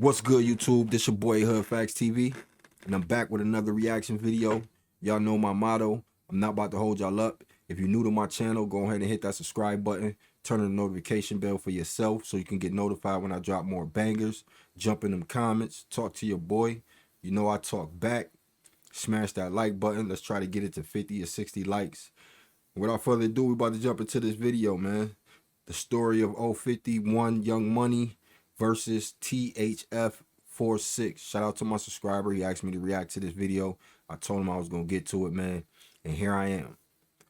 What's good, YouTube? This your boy HoodFacts TV, and I'm back with another reaction video. Y'all know my motto. I'm not about to hold y'all up. If you're new to my channel, go ahead and hit that subscribe button. Turn on the notification bell for yourself so you can get notified when I drop more bangers. Jump in them comments. Talk to your boy. You know I talk back. Smash that like button. Let's try to get it to 50 or 60 likes. Without further ado, we about to jump into this video, man. The story of 051 Young Money versus THF 46. Shout out to my subscriber. He asked me to react to this video. I told him I was going to get to it, man. And here I am.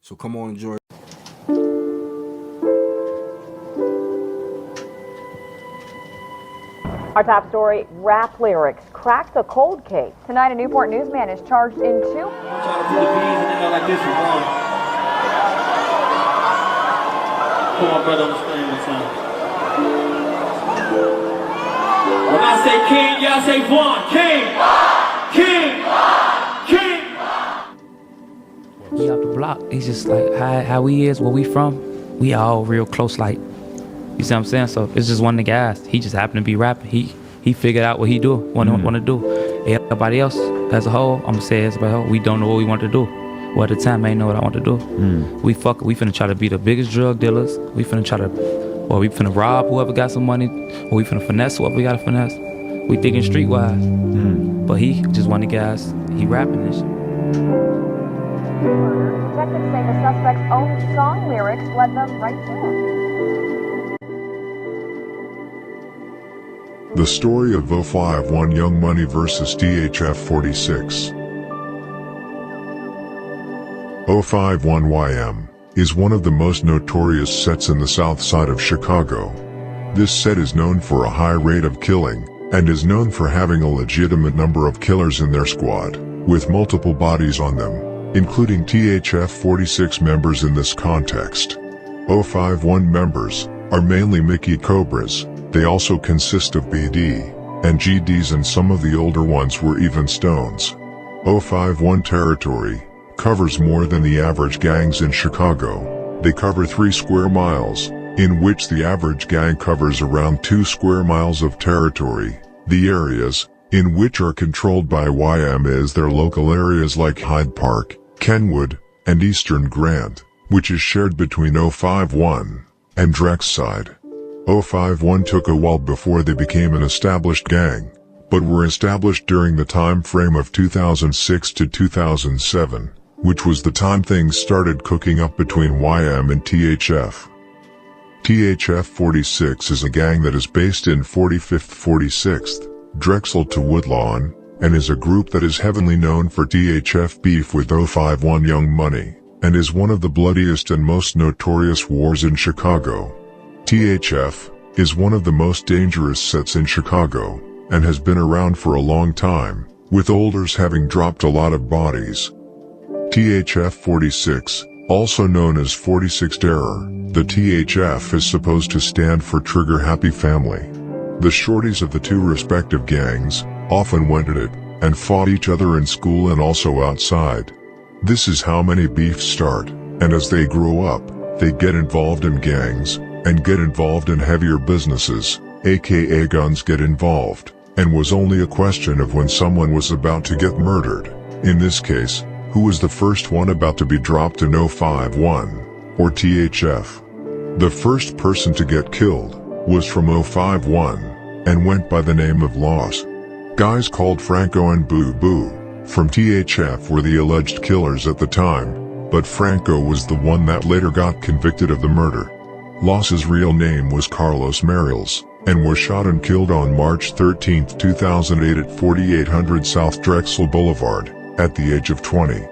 So come on, enjoy. Our top story, rap lyrics cracks a cold case. Tonight, a Newport newsman is charged in two. I'm trying to put the bees in there like this one. Put my brother on the screen this time. When I say king, y'all say Vaughn. King. He out the block. He's just like how we is, where we from. We all real close, like, you see what I'm saying? So it's just one of the guys. He just happened to be rapping. He figured out what he do, want to do. Everybody else as a whole, I'm gonna say as a whole, we don't know what we want to do. Well, at the time, I ain't know what I want to do. We finna try to be the biggest drug dealers. We finna try to, or we finna rob whoever got some money, or we finna finesse whoever we gotta finesse. We thinking streetwise. But he just one of the guys, he rapping and shit. Detectives say the suspect's own song lyrics led them right to him. The story of 051 Young Money versus THF 46. 051YM is one of the most notorious sets in the south side of Chicago. This set is known for a high rate of killing, and is known for having a legitimate number of killers in their squad, with multiple bodies on them, including THF 46 members in this context. 051 members are mainly Mickey Cobras. They also consist of BD and GDs, and some of the older ones were even Stones. 051 territory covers more than the average gangs in Chicago. They cover 3 square miles, in which the average gang covers around 2 square miles of territory. The areas in which are controlled by YM is their local areas like Hyde Park, Kenwood, and Eastern Grant, which is shared between 051 and Drexside. 051 took a while before they became an established gang, but were established during the time frame of 2006 to 2007, which was the time things started cooking up between YM and THF. THF 46 is a gang that is based in 45th 46th, Drexel to Woodlawn, and is a group that is heavily known for THF beef with 051 Young Money, and is one of the bloodiest and most notorious wars in Chicago. THF is one of the most dangerous sets in Chicago, and has been around for a long time, with olders having dropped a lot of bodies. THF 46, also known as 46th Error, the THF is supposed to stand for Trigger Happy Family. The shorties of the two respective gangs often went at it, and fought each other in school and also outside. This is how many beefs start, and as they grow up, they get involved in gangs, and get involved in heavier businesses, aka guns get involved, and was only a question of when someone was about to get murdered. In this case, who was the first one about to be dropped in 051, or THF? The first person to get killed was from 051, and went by the name of Loss. Guys called Franco and Boo Boo from THF were the alleged killers at the time, but Franco was the one that later got convicted of the murder. Loss's real name was Carlos Mariels, and was shot and killed on March 13, 2008 at 4800 South Drexel Boulevard, at the age of 20.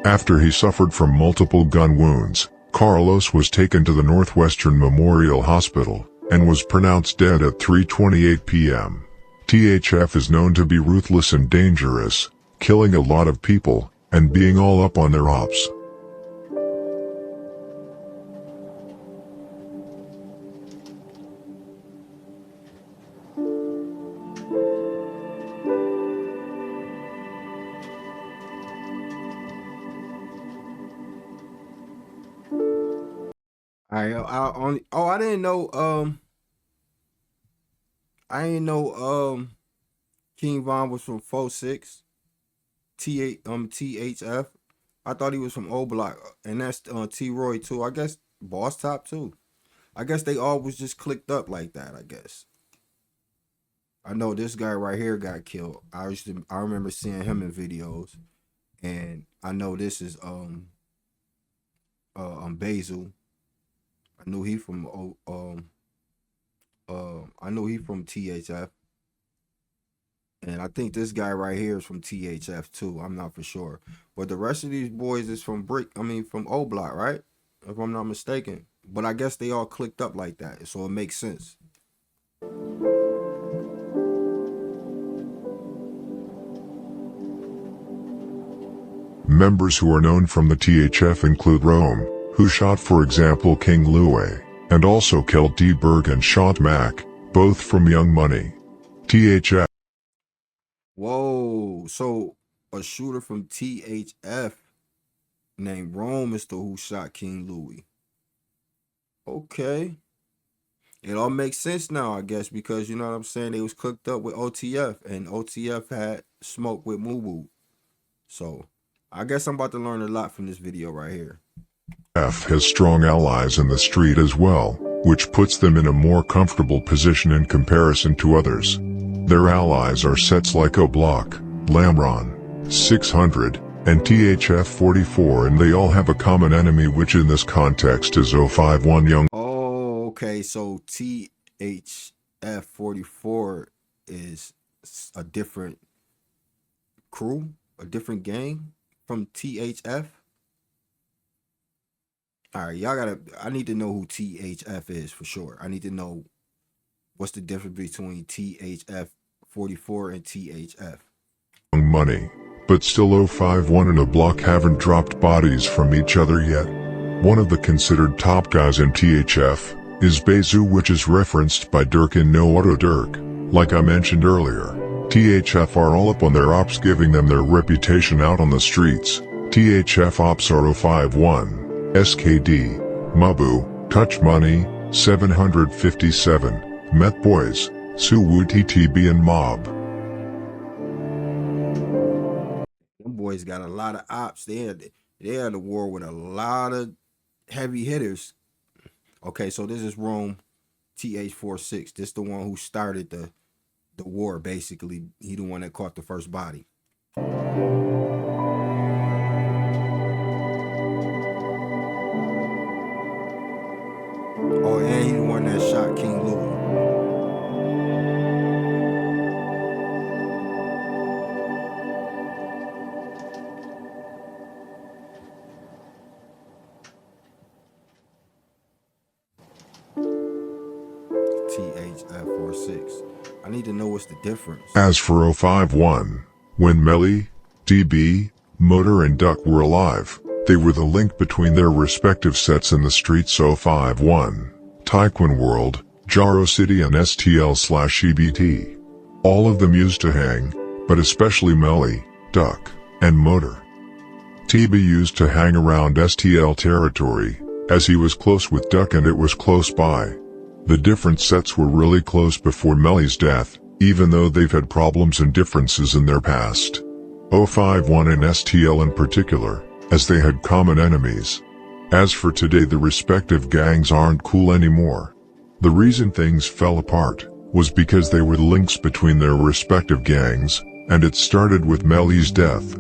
After he suffered from multiple gun wounds, Carlos was taken to the Northwestern Memorial Hospital, and was pronounced dead at 3:28 p.m. THF is known to be ruthless and dangerous, killing a lot of people, and being all up on their ops. I didn't know I ain't know King Von was from 46. THF. I thought he was from O Block, and that's T Roy too. I guess Boss Top too. I guess they all was just clicked up like that. I guess. I know this guy right here got killed. I remember seeing him in videos, and I know this is Basil. I knew he from I know he from THF. And I think this guy right here is from THF too. I'm not for sure. But the rest of these boys is from from O Block, right? If I'm not mistaken. But I guess they all clicked up like that, so it makes sense. Members who are known from the THF include Rome, who shot for example King Louie, and also killed D-Berg and shot Mac, both from Young Money. THF. Whoa, so a shooter from THF named Rome is the who shot King Louie. Okay. It all makes sense now, I guess, because you know what I'm saying? They was cooked up with OTF, and OTF had smoke with Moo. So I guess I'm about to learn a lot from this video right here. F has strong allies in the street as well, which puts them in a more comfortable position in comparison to others. Their allies are sets like O Block, Lamron, 600, and THF 44, and they all have a common enemy, which in this context is 051 Young. Oh, okay, so THF 44 is a different crew, a different gang from THF. All right, I need to know who THF is for sure. I need to know what's the difference between THF 44 and THF. Money, but still 051 and A Block haven't dropped bodies from each other yet. One of the considered top guys in THF is Bezu, which is referenced by Dirk in No Auto Dirk. Like I mentioned earlier, THF are all up on their ops, giving them their reputation out on the streets. THF ops are 051, SKD, Mabu, Touch Money, 757, Met Boys, Suwu TTB and Mob. Them boys got a lot of ops. They had a war with a lot of heavy hitters. Okay, so this is Rome TH46. This the one who started the war, basically. He the one that caught the first body. Oh, and he the one that shot King Louie. THF46. I need to know what's the difference. As for 051, when Melly, DB, Motor and Duck were alive, they were the link between their respective sets in the streets. 051, Taekwon World, Jaro City and STL/EBT. All of them used to hang, but especially Melly, Duck, and Motor. TB used to hang around STL territory, as he was close with Duck and it was close by. The different sets were really close before Melly's death, even though they've had problems and differences in their past. 051 and STL in particular, as they had common enemies. As for today, the respective gangs aren't cool anymore. The reason things fell apart was because they were the links between their respective gangs, and it started with Melly's death.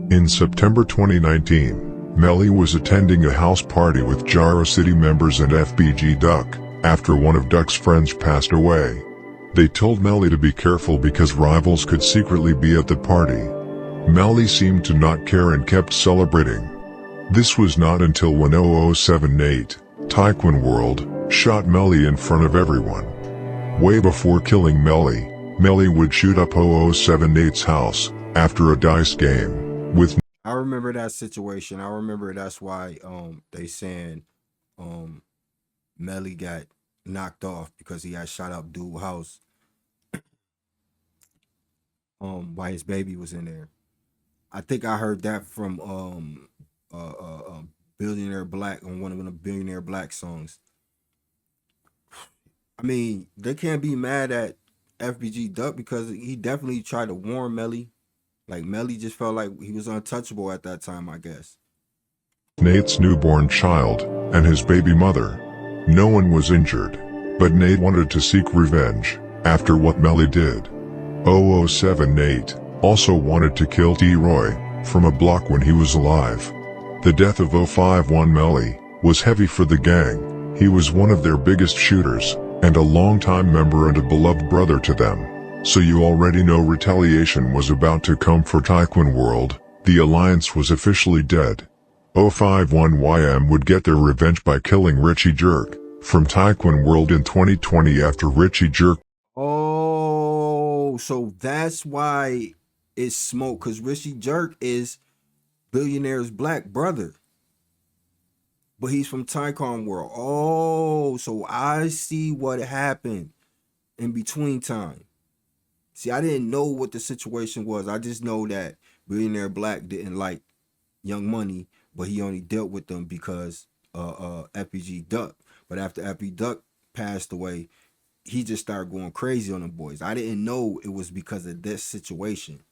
In September 2019, Melly was attending a house party with Jaro City members and FBG Duck. After one of Duck's friends passed away, they told Melly to be careful because rivals could secretly be at the party. Melly seemed to not care and kept celebrating. This was not until when 0078, Taekwon World, shot Melly in front of everyone. Way before killing Melly, Melly would shoot up 0078's house, after a dice game, with... I remember that situation. I remember that's why they saying Melly got knocked off because he had shot up dude's house while his baby was in there. I think I heard that from Billionaire Black on one of the Billionaire Black songs. I mean, they can't be mad at FBG Duck because he definitely tried to warn Melly. Like Melly just felt like he was untouchable at that time, I guess. Nate's newborn child and his baby mother. No one was injured, but Nate wanted to seek revenge after what Melly did. 007 Nate also wanted to kill T-Roy from a block when he was alive. The death of 051 Melly was heavy for the gang. He was one of their biggest shooters and a longtime member and a beloved brother to them. So you already know retaliation was about to come for Taekwon World. The alliance was officially dead. 051YM would get their revenge by killing Richie Jerk from Taekwon World in 2020 after Richie Jerk. Oh, so that's why it's smoke, because Richie Jerk is Billionaire's black brother. But he's from Taekwon World. Oh, so I see what happened in between time. See, I didn't know what the situation was. I just know that Billionaire Black didn't like Young Money, but he only dealt with them because FBG Duck. But after FBG Duck passed away, he just started going crazy on them boys. I didn't know it was because of this situation.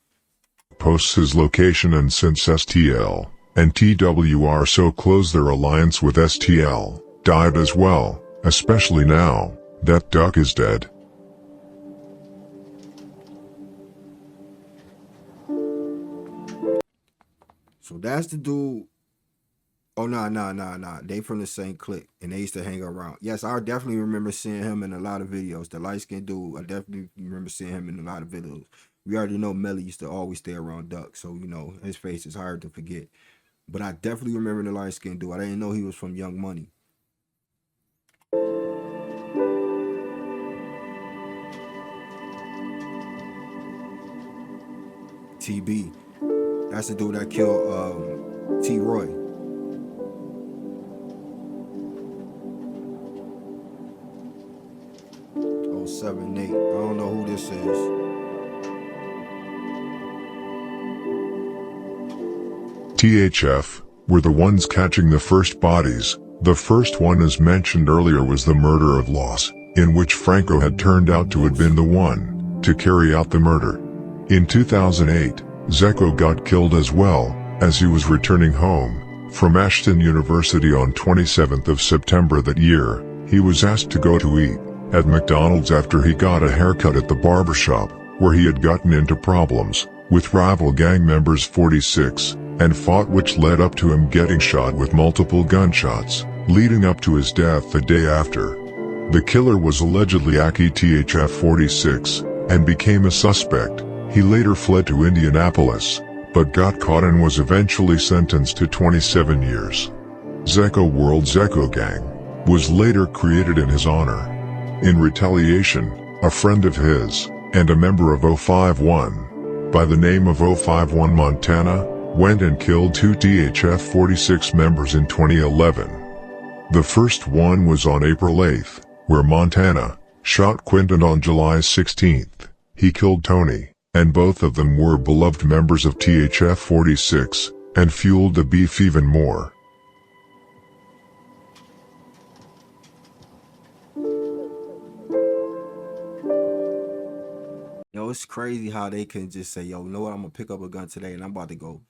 Posts his location, and since STL and TWR so close, their alliance with STL died as well, especially now that Duck is dead. So that's the dude. Oh, nah. They from the same clique, and they used to hang around. Yes, I definitely remember seeing him in a lot of videos. The light-skinned dude, I definitely remember seeing him in a lot of videos. We already know Melly used to always stay around Duck, so, you know, his face is hard to forget. But I definitely remember the light-skinned dude. I didn't know he was from Young Money. TB. That's the dude that killed T-Roy. Oh, 7, 8. I don't know who this is. THF were the ones catching the first bodies. The first one, as mentioned earlier, was the murder of Loss, in which Franco had turned out to have been the one to carry out the murder. In 2008, Zeko got killed as well, as he was returning home from Ashton University on 27th of September that year. He was asked to go to eat at McDonald's after he got a haircut at the barbershop, where he had gotten into problems with rival gang members 46 and fought, which led up to him getting shot with multiple gunshots, leading up to his death the day after. The killer was allegedly Aki THF 46 and became a suspect. He later fled to Indianapolis, but got caught and was eventually sentenced to 27 years. Zeko World Zeko Gang was later created in his honor. In retaliation, a friend of his and a member of 051 by the name of 051 Montana went and killed 2 THF 46 members in 2011. The first one was on April 8th, where Montana shot Quinton. On July 16th, he killed Tony, and both of them were beloved members of THF 46 and fueled the beef even more. Yo, it's crazy how they can just say, yo, you know what, I'm gonna pick up a gun today and I'm about to go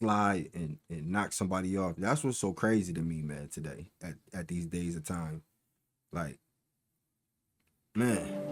slide and knock somebody off. That's what's so crazy to me, man, today, at these days of time. Like, man.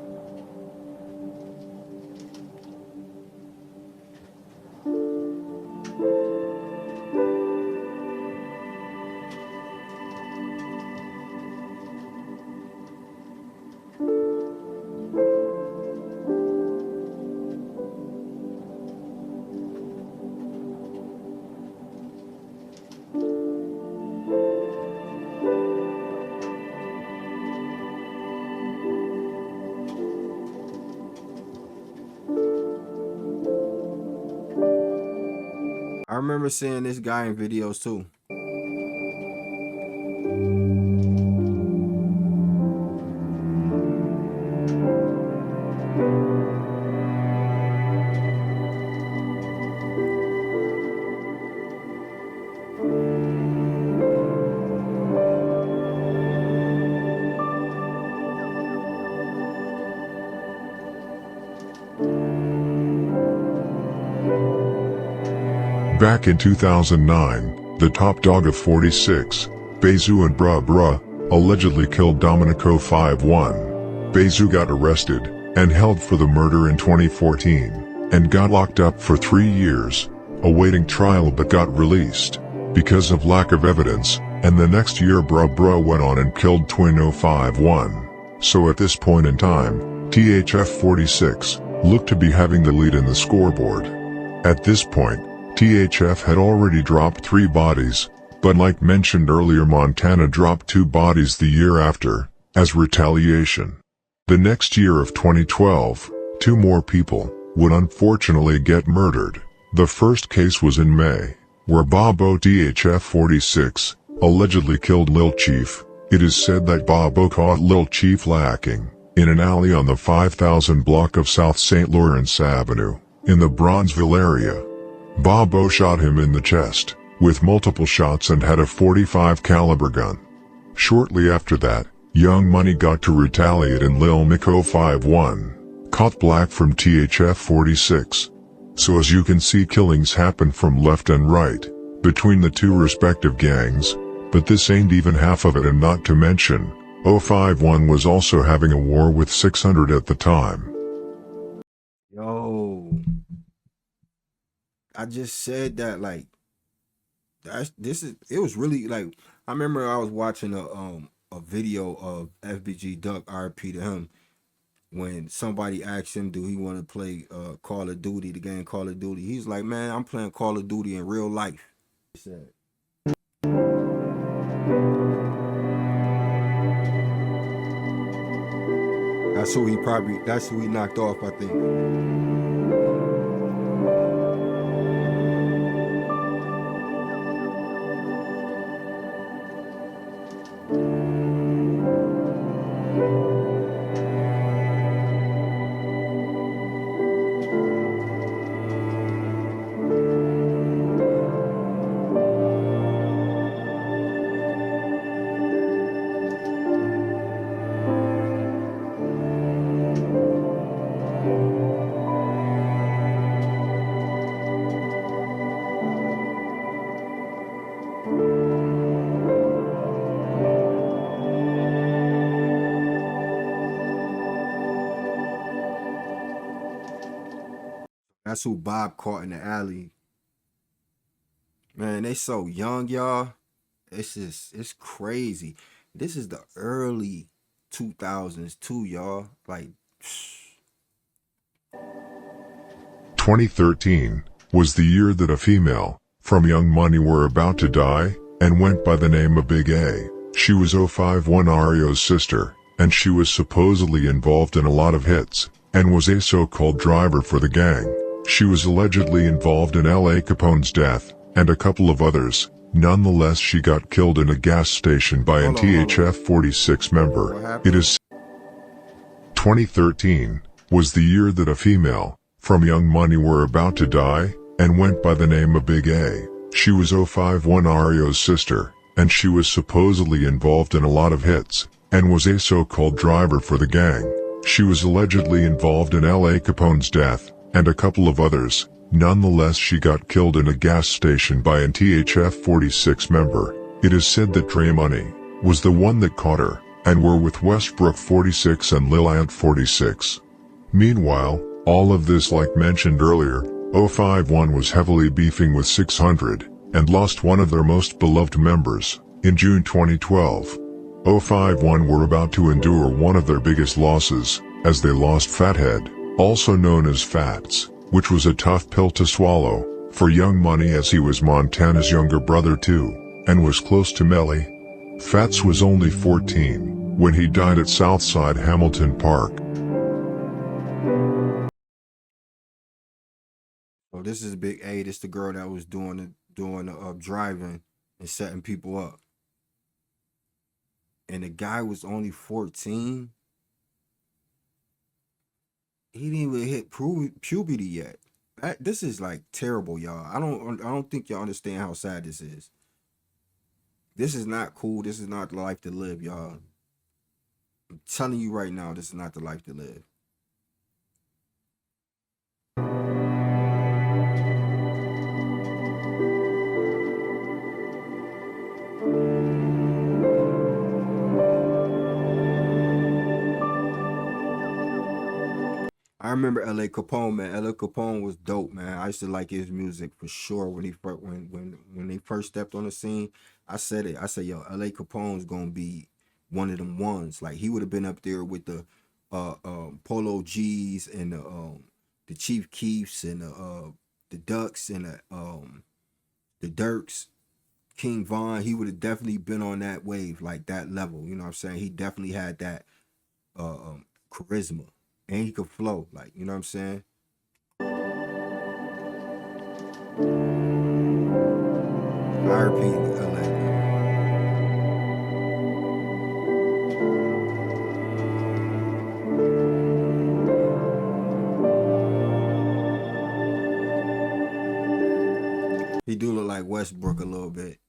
I remember seeing this guy in videos too. Back in 2009, the top dog of 46, Bezu and Bruh, allegedly killed Dominico 5-1. Bezu got arrested and held for the murder in 2014, and got locked up for 3 years, awaiting trial, but got released because of lack of evidence, and the next year Bruh went on and killed Twin 051. So at this point in time, THF 46 looked to be having the lead in the scoreboard. At this point, THF had already dropped 3 bodies, but like mentioned earlier, Montana dropped 2 bodies the year after, as retaliation. The next year of 2012, 2 more people would unfortunately get murdered. The first case was in May, where Bobo THF 46 allegedly killed Lil Chief. It is said that Bobo caught Lil Chief lacking in an alley on the 5000 block of South St. Lawrence Avenue, in the Bronzeville area. Bobo shot him in the chest with multiple shots and had a .45 caliber gun. Shortly after that, Young Money got to retaliate, and Lil Miko 51 caught Black from THF 46. So as you can see, killings happen from left and right between the 2 respective gangs, but this ain't even half of it, and not to mention 051 was also having a war with 600 at the time. Yo, I just said that, like, it was really, like, I remember I was watching a video of FBG Duck, RP to him, when somebody asked him, do he want to play Call of Duty, the game Call of Duty. He's like, man, I'm playing Call of Duty in real life. He said. That's who he knocked off, I think. That's who Bob caught in the alley. Man, they so young, y'all. It's crazy. This is the early 2000s too, y'all. Like, 2013 was the year that a female from Young Money were about to die, and went by the name of Big A. She was 051 Ario's sister, and she was supposedly involved in a lot of hits, and was a so-called driver for the gang. She was allegedly involved in L.A. Capone's death, and a couple of others. Nonetheless, she got killed in a gas station by a THF 46 member. It is 2013 was the year that a female from Young Money were about to die, and went by the name of Big A. She was 051 Ario's sister, and she was supposedly involved in a lot of hits, and was a so-called driver for the gang. She was allegedly involved in L.A. Capone's death, and a couple of others. Nonetheless, she got killed in a gas station by a THF 46 member. It is said that Dre Money was the one that caught her, and were with Westbrook 46 and Lil Ant 46. Meanwhile, all of this, like mentioned earlier, 051 was heavily beefing with 600, and lost one of their most beloved members. In June 2012, 051 were about to endure one of their biggest losses, as they lost Fathead, also known as Fats, which was a tough pill to swallow for Young Money, as he was Montana's younger brother too, and was close to Melly. Fats was only 14 when he died at Southside Hamilton Park. oh, this is Big A. This the girl that was doing the driving and setting people up. And the guy was only 14. He didn't even hit puberty yet. This is like terrible, y'all. I don't think y'all understand how sad this is. This is not cool. This is not the life to live, y'all. I'm telling you right now, this is not the life to live. I remember L.A. Capone, man. L.A. Capone was dope, man. I used to like his music for sure when they first stepped on the scene. I said it. I said, yo, L.A. Capone's gonna be one of them ones. Like he would have been up there with the Polo G's and the Chief Keefs and the Ducks and the Dirks, King Von. He would have definitely been on that wave, like that level. You know what I'm saying? He definitely had that charisma. And he could flow, like, you know what I'm saying? I repeat, LA. He do look like Westbrook a little bit.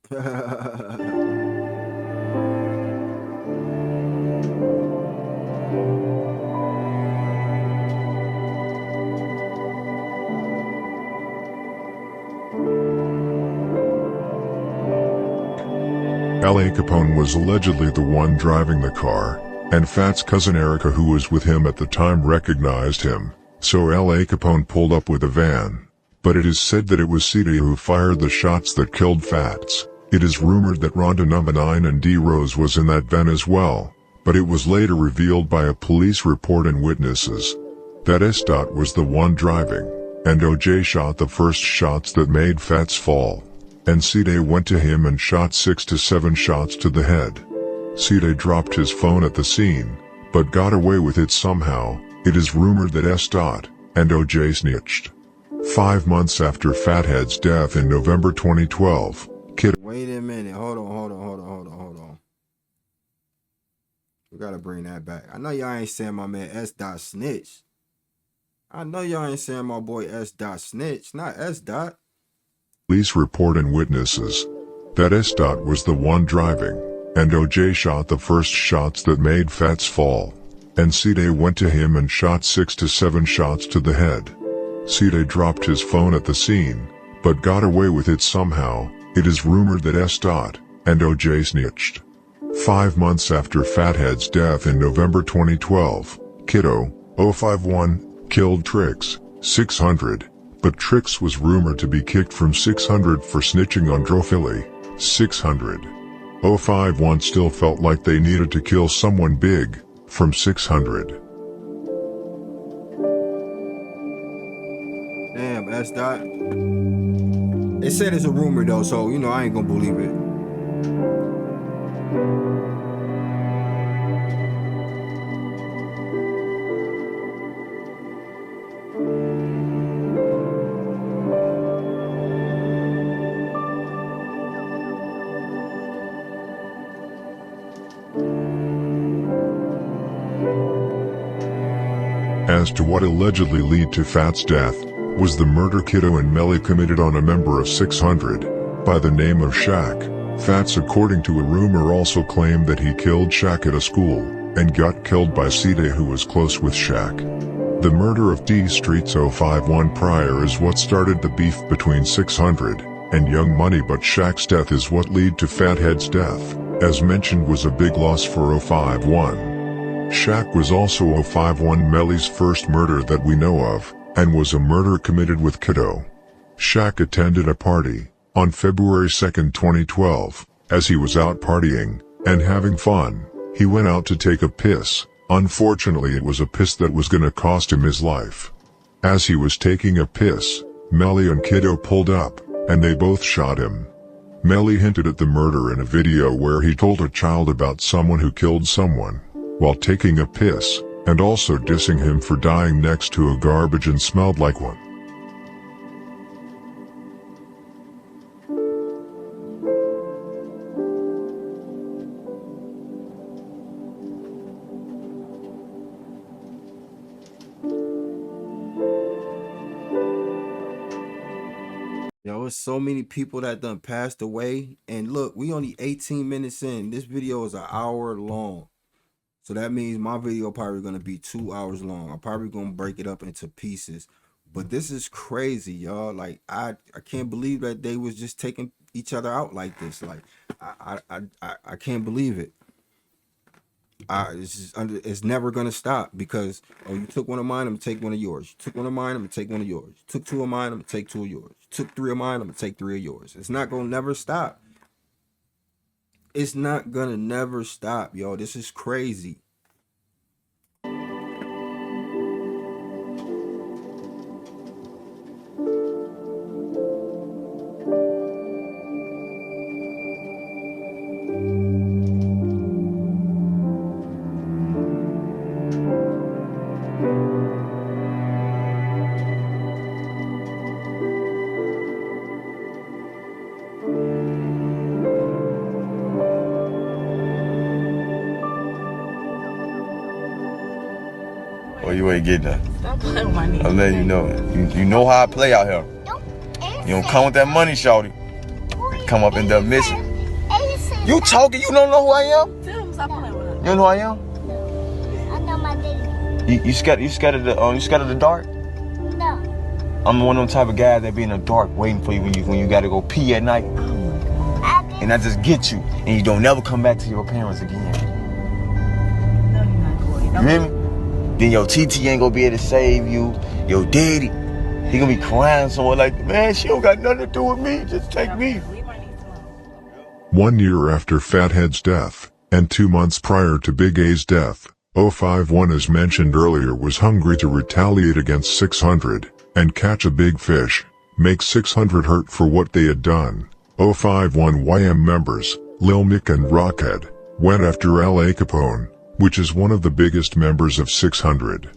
L.A. Capone was allegedly the one driving the car, and Fat's cousin Erica, who was with him at the time, recognized him, so L.A. Capone pulled up with a van. But it is said that it was C.D. who fired the shots that killed Fats. It is rumored that Rhonda No. 9 and D. Rose was in that van as well, but it was later revealed by a police report and witnesses that S. was the one driving, and O.J. shot the first shots that made Fats fall. And C-Day went to him and shot 6 to 7 shots to the head. C-Day dropped his phone at the scene, but got away with it somehow. It is rumored that S. and O.J. snitched. 5 months after Fathead's death in November 2012, Wait a minute, hold on. We gotta bring that back. I know y'all ain't saying my man S. snitch. I know y'all ain't saying my boy S. snitch, not S. Police report and witnesses that S. was the one driving, and O.J. shot the first shots that made Fats fall. And C-Day went to him and shot 6 to 7 shots to the head. C-Day dropped his phone at the scene, but got away with it somehow. It is rumored that S. and O.J. snitched. 5 months after Fathead's death in November 2012, Kiddo, 051, killed Trix, 600. But Trix was rumored to be kicked from 600 for snitching on Drophily. 600. 051 still felt like they needed to kill someone big from 600. Damn, S. They said it's a rumor though, so you know I ain't gonna believe it. As to what allegedly led to Fat's death, was the murder Kiddo and Melly committed on a member of 600, by the name of Shaq. Fats, according to a rumor, also claimed that he killed Shaq at a school, and got killed by C-Day, who was close with Shaq. The murder of D Streets 051 prior is what started the beef between 600 and Young Money, but Shaq's death is what led to Fathead's death, as mentioned was a big loss for 051. Shaq was also 051 Melly's first murder that we know of, and was a murder committed with Kiddo. Shaq attended a party on February 2, 2012. As he was out partying and having fun, he went out to take a piss. Unfortunately, it was a piss that was gonna cost him his life. As he was taking a piss, Melly and Kiddo pulled up, and they both shot him. Melly hinted at the murder in a video where he told a child about someone who killed someone while taking a piss, and also dissing him for dying next to a garbage and smelled like one. Yo, it's so many people that done passed away, and look, we only 18 minutes in. This video is an hour long. So that means my video probably gonna be 2 hours long. I'm probably gonna break it up into pieces. But this is crazy, y'all. Like I can't believe that they was just taking each other out like this. Like I can't believe it. It's never gonna stop because you took one of mine, I'm gonna take one of yours. You took one of mine, I'm gonna take one of yours. You took two of mine, I'm gonna take two of yours. You took three of mine, I'm gonna take three of yours. It's not gonna never stop. It's not gonna never stop, yo. This is crazy. Well, you ain't getting that. Stop playing with my knee. I'm letting you know it. You know how I play out here. You don't come with that money, shawty. Come up and done missing. You talking? You don't know who I am? Tell him stop playing with her. You don't know who I am? I know my daddy. You scared of the dark? No. I'm one of them type of guys that be in the dark waiting for you when you gotta go pee at night. And I just get you, and you don't never come back to your parents again. No, you're not going. You hear me? Then your TT ain't gonna be able to save you. Your daddy, he gonna be crying somewhere like, man, she don't got nothing to do with me. Just take me. 1 year after Fathead's death, and 2 months prior to Big A's death, 051 as mentioned earlier was hungry to retaliate against 600, and catch a big fish, make 600 hurt for what they had done. 051 YM members, Lil Mick and Rockhead, went after L.A. Capone, which is one of the biggest members of 600.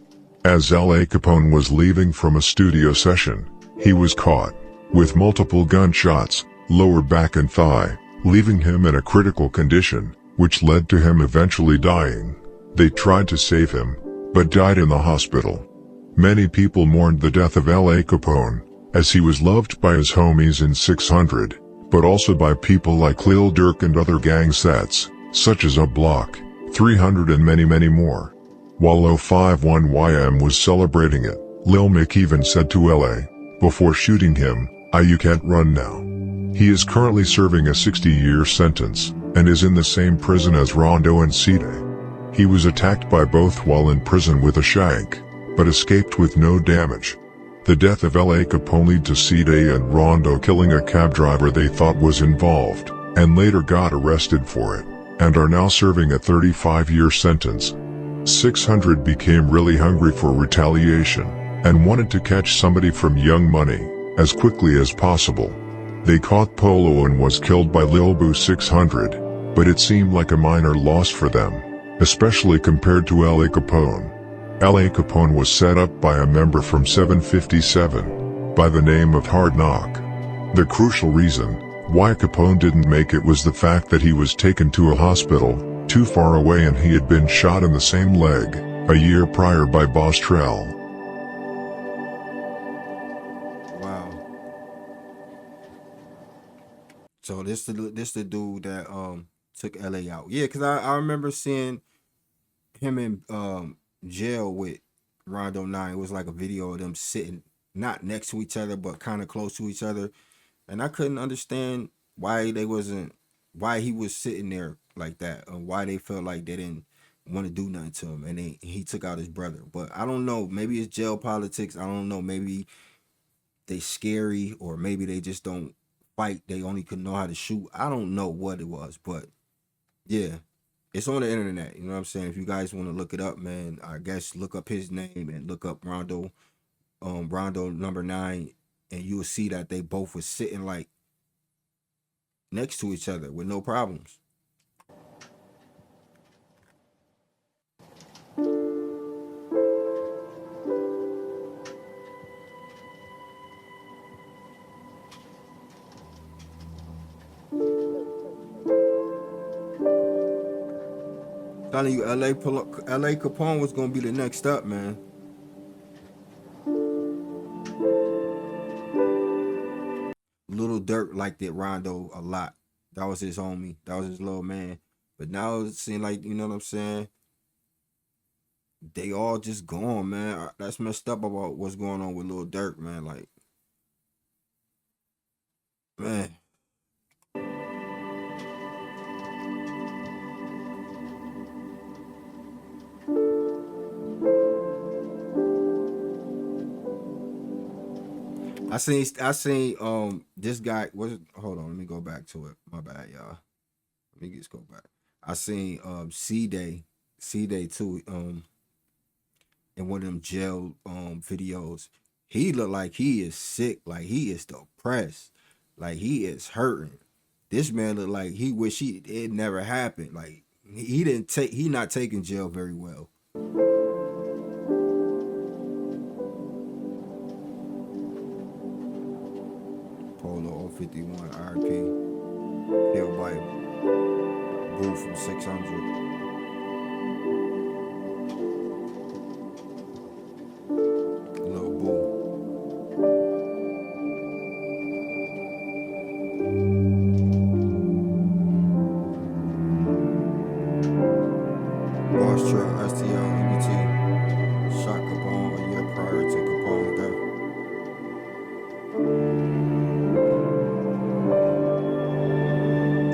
As L.A. Capone was leaving from a studio session, he was caught with multiple gunshots, lower back and thigh, leaving him in a critical condition, which led to him eventually dying. They tried to save him, but died in the hospital. Many people mourned the death of L.A. Capone, as he was loved by his homies in 600, but also by people like Lil Durk and other gang sets, such as A Block, 300 and many more. While 051 YM was celebrating it, Lil Mick even said to LA, before shooting him, "You can't run now." He is currently serving a 60-year sentence, and is in the same prison as Rondo and C-Day. He was attacked by both while in prison with a shank, but escaped with no damage. The death of L.A. Capone led to C-Day and Rondo killing a cab driver they thought was involved, and later got arrested for it, and are now serving a 35-year sentence. 600 became really hungry for retaliation, and wanted to catch somebody from Young Money, as quickly as possible. They caught Polo and was killed by Lil Boo 600, but it seemed like a minor loss for them, especially compared to L.A. Capone. L.A. Capone was set up by a member from 757, by the name of Hard Knock. The crucial reason why Capone didn't make it was the fact that he was taken to a hospital, too far away, and he had been shot in the same leg, a year prior by Boss Trell. Wow. So this the dude that took LA out. Yeah, cause I remember seeing him in jail with Rondo 9. It was like a video of them sitting not next to each other but kind of close to each other. And I couldn't understand why he was sitting there like that, or why they felt like they didn't want to do nothing to him, and he took out his brother. But I don't know, maybe it's jail politics. I don't know, maybe they scary, or maybe they just don't fight. They only could know how to shoot. I don't know what it was, but yeah, it's on the internet. You know what I'm saying? If you guys want to look it up, man, I guess look up his name and look up Rondo number 9, and you'll see that they both were sitting like next to each other with no problems. Telling you, LA Capone was gonna be the next up, man. Little Durk liked it Rondo a lot. That was his homie. That was his little man. But now it seems like, you know what I'm saying, they all just gone, man. That's messed up about what's going on with Lil Durk, man. Like, man. I seen this guy was hold on, let me go back to it. My bad, y'all. Let me just go back. I seen C Day too, in one of them jail videos. He look like he is sick, like he is depressed, like he is hurting. This man look like he wish it never happened. Like he not taking jail very well. Polo 051 RP, killed by Boo from 600. Little Boo. Boss Trail STL EBT shot Capone a year prior to Capone's death.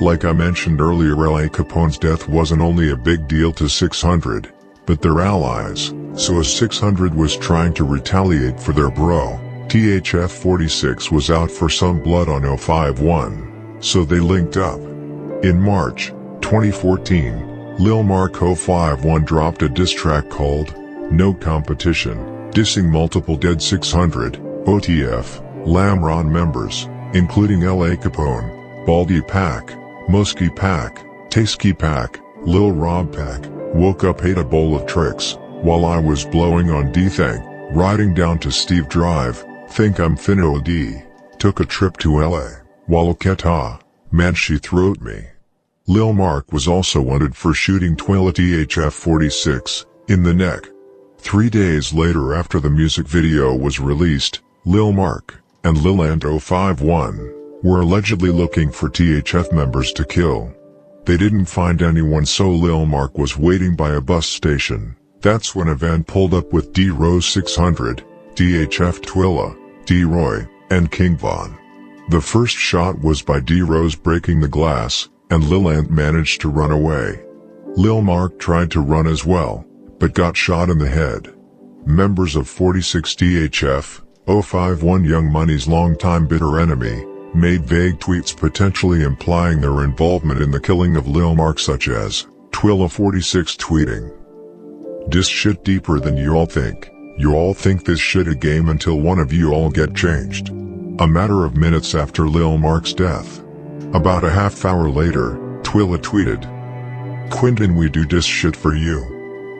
Like I mentioned earlier, L.A. Capone's death wasn't only a big deal to 600, but their allies, so as 600 was trying to retaliate for their bro, THF 46 was out for some blood on 051, so they linked up. In March 2014, Lil Mark 051 dropped a diss track called No Competition, dissing multiple dead 600, OTF, Lamron members, including L.A. Capone, Baldy Pack, Muskie Pack, Tasky Pack, Lil Rob Pack. Woke up, ate a bowl of tricks, while I was blowing on D-Thang, riding down to Steve Drive, think I'm finna OD, took a trip to LA, Walaketa, man she throwed me. Lil Mark was also wanted for shooting Twila THF 46, in the neck. 3 days later after the music video was released, Lil Mark, and Lil Ant 051, were allegedly looking for THF members to kill. They didn't find anyone, so Lil Mark was waiting by a bus station. That's when a van pulled up with D-Rose 600, THF Twila, D-Roy, and King Von. The first shot was by D-Rose breaking the glass, and Lil Ant managed to run away. Lil Mark tried to run as well, but got shot in the head. Members of 46 THF, 051 Young Money's longtime bitter enemy, made vague tweets potentially implying their involvement in the killing of Lil Mark, such as, Twila 46 tweeting, "This shit deeper than you all think. You all think this shit a game until one of you all get changed." A matter of minutes after Lil Mark's death. About a half hour later, Twila tweeted, "Quentin, we do this shit for you,"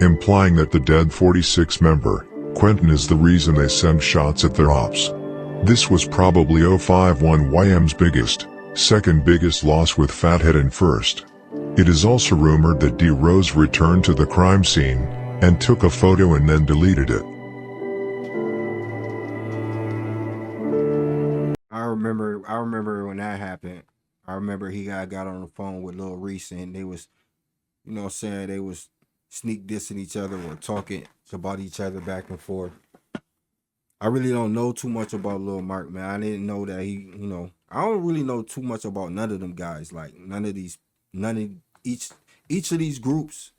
implying that the dead 46 member, Quentin, is the reason they send shots at their ops. This was probably 051 YM's second biggest loss, with Fathead in first. It is also rumored that D-Rose returned to the crime scene, and took a photo and then deleted it. I remember when that happened. I remember he got on the phone with Lil Reese, and they was, you know what I'm saying, they was sneak dissing each other or talking about each other back and forth. I really don't know too much about Lil Mark, man. I didn't know that he, you know, I don't really know too much about none of them guys. Like each of these groups,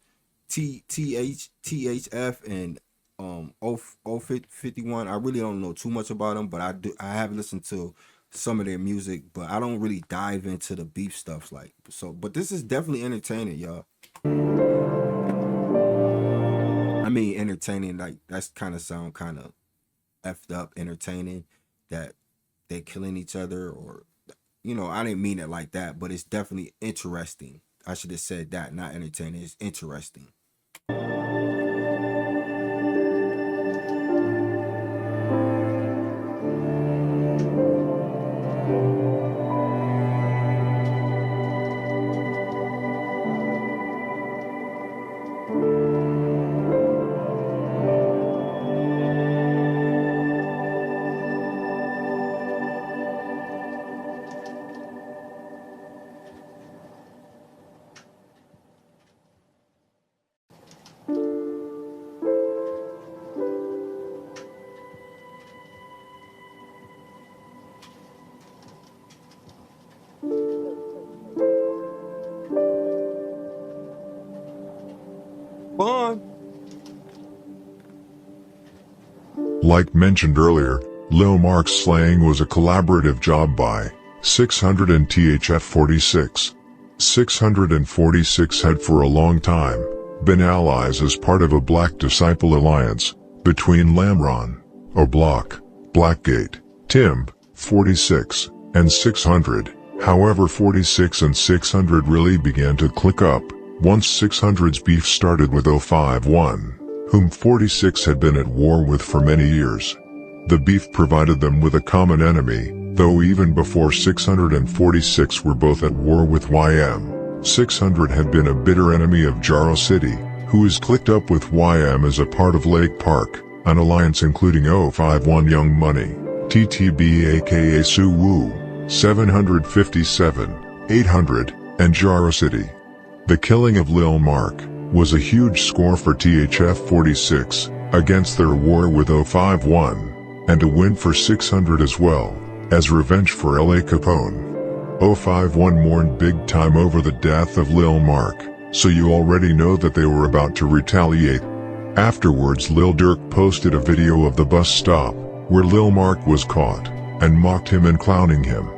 THF and 051. I really don't know too much about them, but I have listened to some of their music, but I don't really dive into the beef stuff like so. But this is definitely entertaining, y'all. I mean, entertaining, like that's kind of sound kind of effed up, entertaining that they're killing each other, or, you know, I didn't mean it like that, but it's definitely interesting. I should have said that, not entertaining. It's interesting. Like mentioned earlier, Lil Mark's slaying was a collaborative job by 600 and THF 46. 646 had for a long time been allies as part of a Black Disciple alliance between Lamron, O'Block, Blackgate, Timb, 46, and 600. However, 46 and 600 really began to click up once 600's beef started with 051, whom 46 had been at war with for many years. The beef provided them with a common enemy, though even before 600 and 46 were both at war with YM. 600 had been a bitter enemy of Jaro City, who is clicked up with YM as a part of Lake Park, an alliance including 051 Young Money, TTB aka Suwoo, 757, 800, and Jaro City. The killing of Lil Mark was a huge score for THF 46 against their war with 051, and a win for 600 as well, as revenge for LA Capone. 051 mourned big time over the death of Lil Mark, so you already know that they were about to retaliate. Afterwards, Lil Durk posted a video of the bus stop, where Lil Mark was caught, and mocked him and clowning him.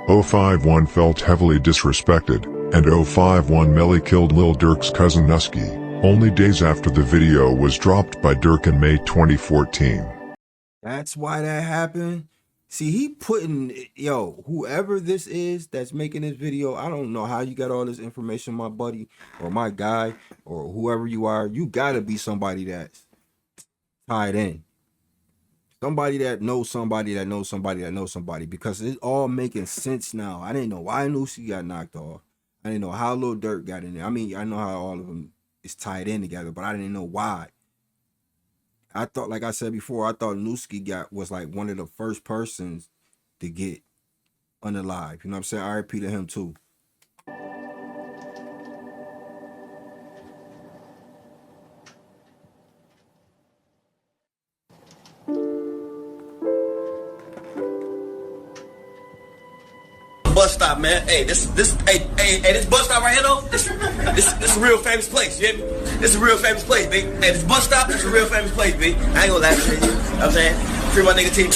051 felt heavily disrespected, and 051 Melly killed Lil Durk's cousin Nusky, only days after the video was dropped by Durk in May 2014. That's why that happened. See, he putting, yo, whoever this is that's making this video, I don't know how you got all this information, my buddy, or my guy, or whoever you are. You gotta be somebody that's tied in. Somebody that knows somebody that knows somebody that knows somebody, because it's all making sense now. I didn't know why Nusi got knocked off. I didn't know how Lil Durk got in there. I mean, I know how all of them is tied in together, but I didn't know why. I thought, like I said before, I thought Nuski was like one of the first persons to get unalive. You know what I'm saying? RIP to him too. Bus stop, man. Hey, this bus stop right here though. This a real famous place. You hear me? This is a real famous place, B. Hey, this bus stop, this is a real famous place, B. I ain't gonna lie to you. You know what I'm saying? Free my nigga team.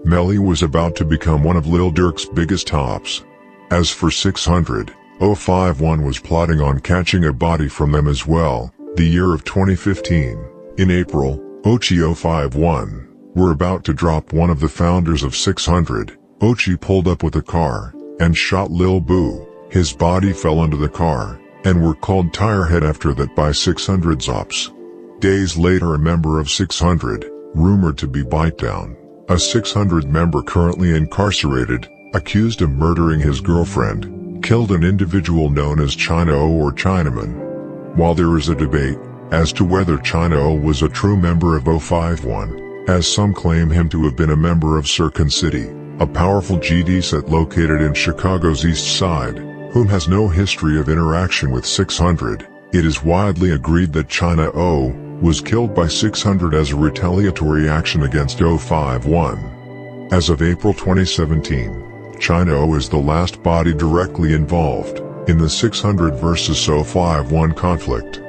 Melly was about to become one of Lil Durk's biggest tops. As for 600, 051 was plotting on catching a body from them as well. The year of 2015. In April, Ochi 051 were about to drop one of the founders of 600. Ochi pulled up with a car and shot Lil Boo. His body fell under the car and were called Tirehead after that by 600's ops. Days later, a member of 600, rumored to be Bite Down, a 600 member currently incarcerated, accused of murdering his girlfriend, killed an individual known as China O or Chinaman. While there is a debate as to whether China O was a true member of 051, as some claim him to have been a member of Circon City, a powerful GD set located in Chicago's East Side, whom has no history of interaction with 600. It is widely agreed that China O was killed by 600 as a retaliatory action against 051. As of April 2017, China O is the last body directly involved in the 600 versus 051 conflict.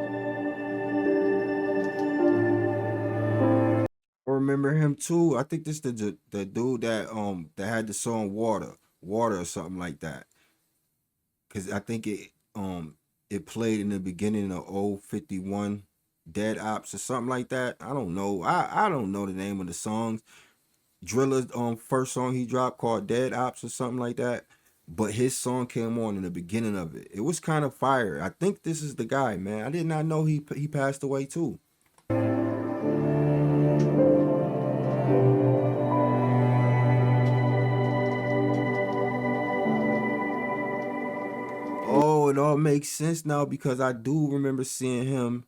I remember him too. I think this the dude that had the song Water or something like that. Cause I think it played in the beginning of 051 Dead Ops or something like that. I don't know. I don't know the name of the songs. Driller's first song he dropped called Dead Ops or something like that. But his song came on in the beginning of it. It was kind of fire. I think this is the guy, man. I did not know he passed away too. Oh, it all makes sense now because I do remember seeing him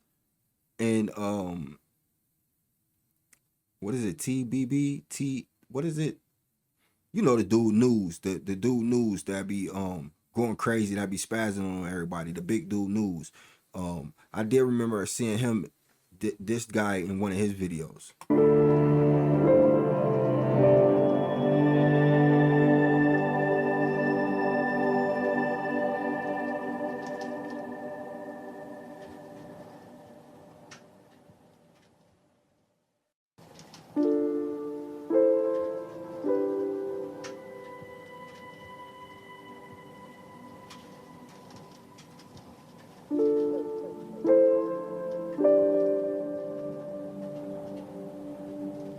in what is it? TBB? What is it? You know the dude News, the dude News that be going crazy, that be spazzing on everybody, the big dude News. I did remember seeing him, this guy, in one of his videos.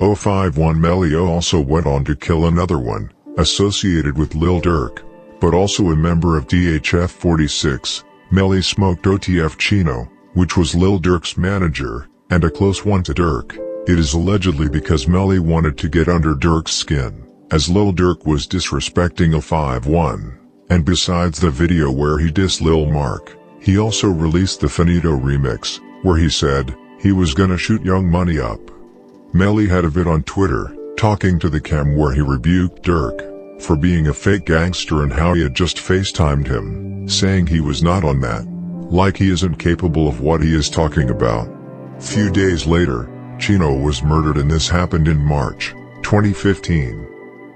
051 Melly also went on to kill another one, associated with Lil Durk, but also a member of THF 46. Melly smoked THF Chino, which was Lil Durk's manager, and a close one to Durk. It is allegedly because Melly wanted to get under Durk's skin, as Lil Durk was disrespecting 051. And besides the video where he dissed Lil Mark, he also released the Finito remix, where he said he was gonna shoot Young Money up. Melly had a vid on Twitter, talking to the cam where he rebuked Durk for being a fake gangster and how he had just FaceTimed him, saying he was not on that, like he isn't capable of what he is talking about. Few days later, Chino was murdered, and this happened in March 2015.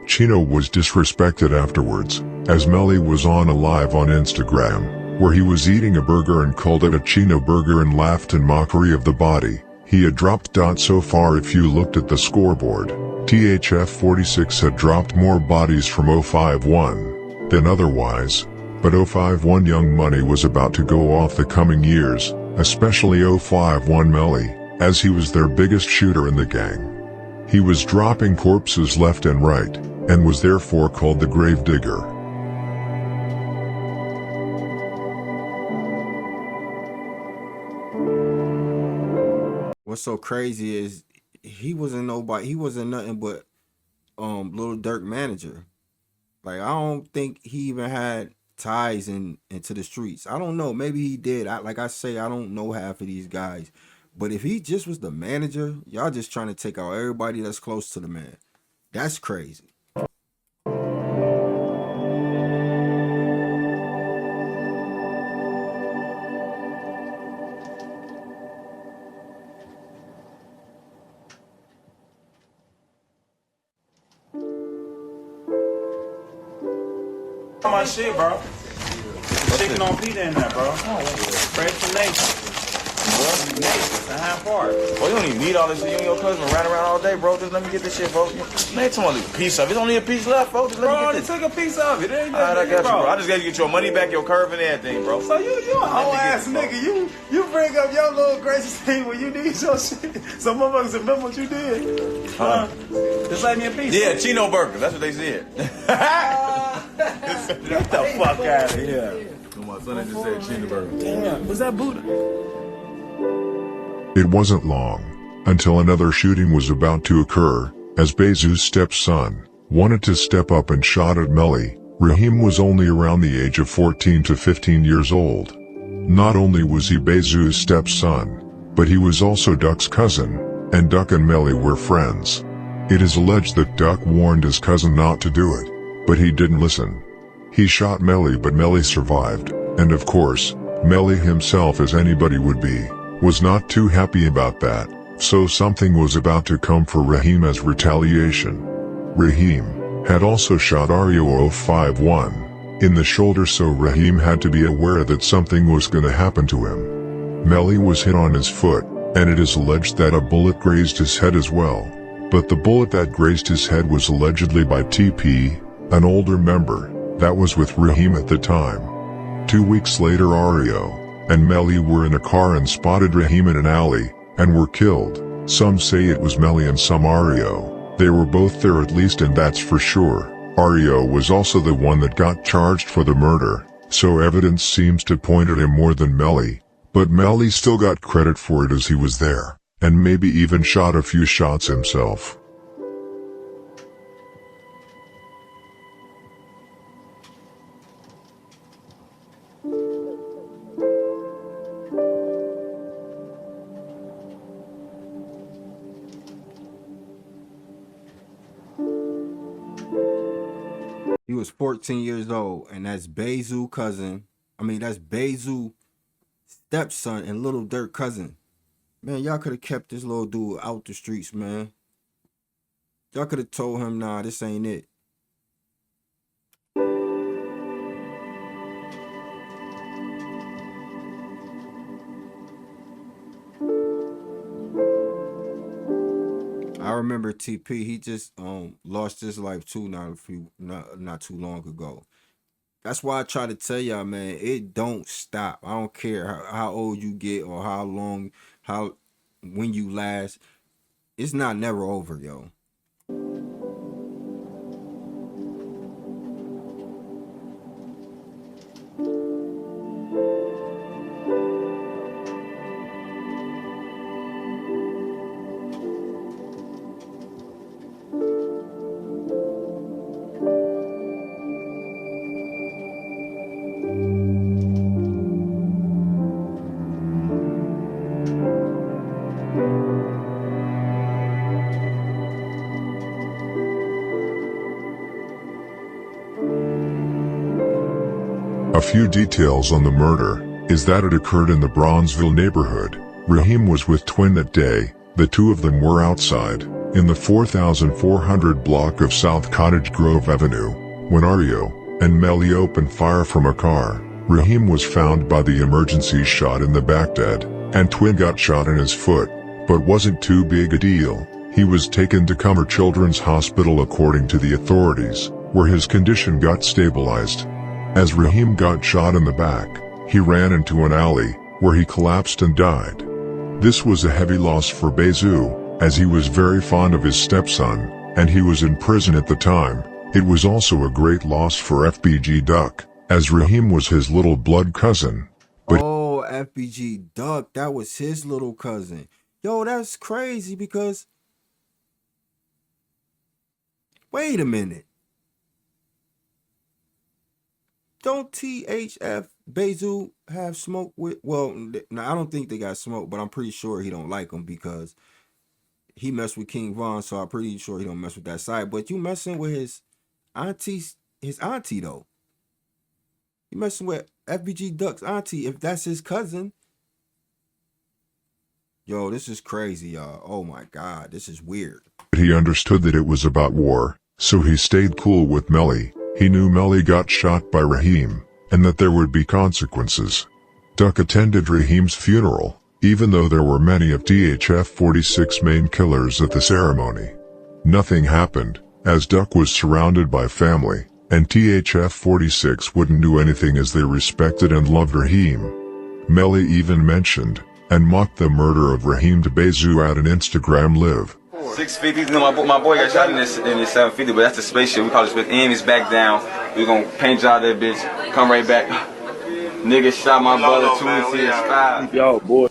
Chino was disrespected afterwards, as Melly was on a live on Instagram, where he was eating a burger and called it a Chino burger and laughed in mockery of the body he had dropped. So far, if you looked at the scoreboard, THF 46 had dropped more bodies from 051 than otherwise, but 051 Young Money was about to go off the coming years, especially 051 Melly, as he was their biggest shooter in the gang. He was dropping corpses left and right, and was therefore called the Grave Digger. What's so crazy is he wasn't nothing but Lil Durk manager. Like, I don't think he even had ties into the streets. I don't know, maybe he did. Like I say, I don't know half of these guys. But if he just was the manager, y'all just trying to take out everybody that's close to the man. That's crazy. My shit, bro. Chicken on pita in there, bro. Fresh from Nation. What? Nation. The high part. Bro, you don't even need all this shit. You and your cousin run around all day, bro. Just let me get this shit, bro. Man, come on, a piece of it. There's only a piece left, bro. Just let me get this. Bro, they took a piece of it. It ain't Alright, I got you, bro. I just gotta get your money back, your curve and everything, bro. So you a whole ass nigga. You bring up your little gracious thing when you need your shit. Some motherfuckers remember what you did. Just let me a piece. Yeah, Chino burgers. That's what they said. Get the fuck out of here. My son just said Chino burgers. Damn, was that Buddha? It wasn't long until another shooting was about to occur, as Bezu's stepson wanted to step up and shot at Melly. Raheem was only around the age of 14 to 15 years old. Not only was he Bezu's stepson, but he was also Duck's cousin, and Duck and Melly were friends. It is alleged that Duck warned his cousin not to do it, but he didn't listen. He shot Melly, but Melly survived, and of course, Melly himself, as anybody would be, was not too happy about that, so something was about to come for Raheem as retaliation. Raheem had also shot Ario 051 in the shoulder, so Raheem had to be aware that something was gonna happen to him. Melly was hit on his foot, and it is alleged that a bullet grazed his head as well, but the bullet that grazed his head was allegedly by TP, an older member that was with Raheem at the time. 2 weeks later, Ario and Melly were in a car and spotted Raheem in an alley, and were killed. Some say it was Melly and some Ario. They were both there at least, and that's for sure. Ario was also the one that got charged for the murder, so evidence seems to point at him more than Melly. But Melly still got credit for it, as he was there, and maybe even shot a few shots himself. He was 14 years old, and that's Bezu cousin. That's Bezu stepson and Little Durk cousin. Man, y'all could have kept this little dude out the streets, man. Y'all could have told him, nah, this ain't it. I remember TP, he just lost his life too not too long ago. That's why I try to tell y'all, man, it don't stop. I don't care how old you get or when you last. it's not never over, yo. A few details on the murder is that it occurred in the Bronzeville neighborhood. Raheem was with Twin that day. The two of them were outside in the 4400 block of South Cottage Grove Avenue when Ario and Melly opened fire from a car. Raheem was found by the emergency shot in the back dead, and Twin got shot in his foot, but wasn't too big a deal. He was taken to Cumber Children's Hospital according to the authorities, where his condition got stabilized. As Raheem got shot in the back, he ran into an alley, where he collapsed and died. This was a heavy loss for Bezu, as he was very fond of his stepson, and he was in prison at the time. It was also a great loss for FBG Duck, as Raheem was his little blood cousin. But oh, FBG Duck, that was his little cousin. Yo, that's crazy because... Wait a minute. Don't THF Bezu have smoke with? Well, now I don't think they got smoke, but I'm pretty sure he don't like him because he messed with King Von, so I'm pretty sure he don't mess with that side. But you messing with his auntie though. You messing with FBG Duck's auntie if that's his cousin. Yo, this is crazy, y'all. Oh my God, this is weird. He understood that it was about war, so he stayed cool with Melly. He knew Melly got shot by Raheem, and that there would be consequences. Duck attended Raheem's funeral, even though there were many of THF 46 main killers at the ceremony. Nothing happened, as Duck was surrounded by family, and THF 46 wouldn't do anything as they respected and loved Raheem. Melly even mentioned and mocked the murder of Raheem to Bezu at an Instagram live. 650, you know, my boy got shot in this 750, but that's the spaceship. We call it spaceship. And it's back down. We're gonna paint y'all that bitch. Come right back. Nigga shot my brother 2 and 5. Y'all boy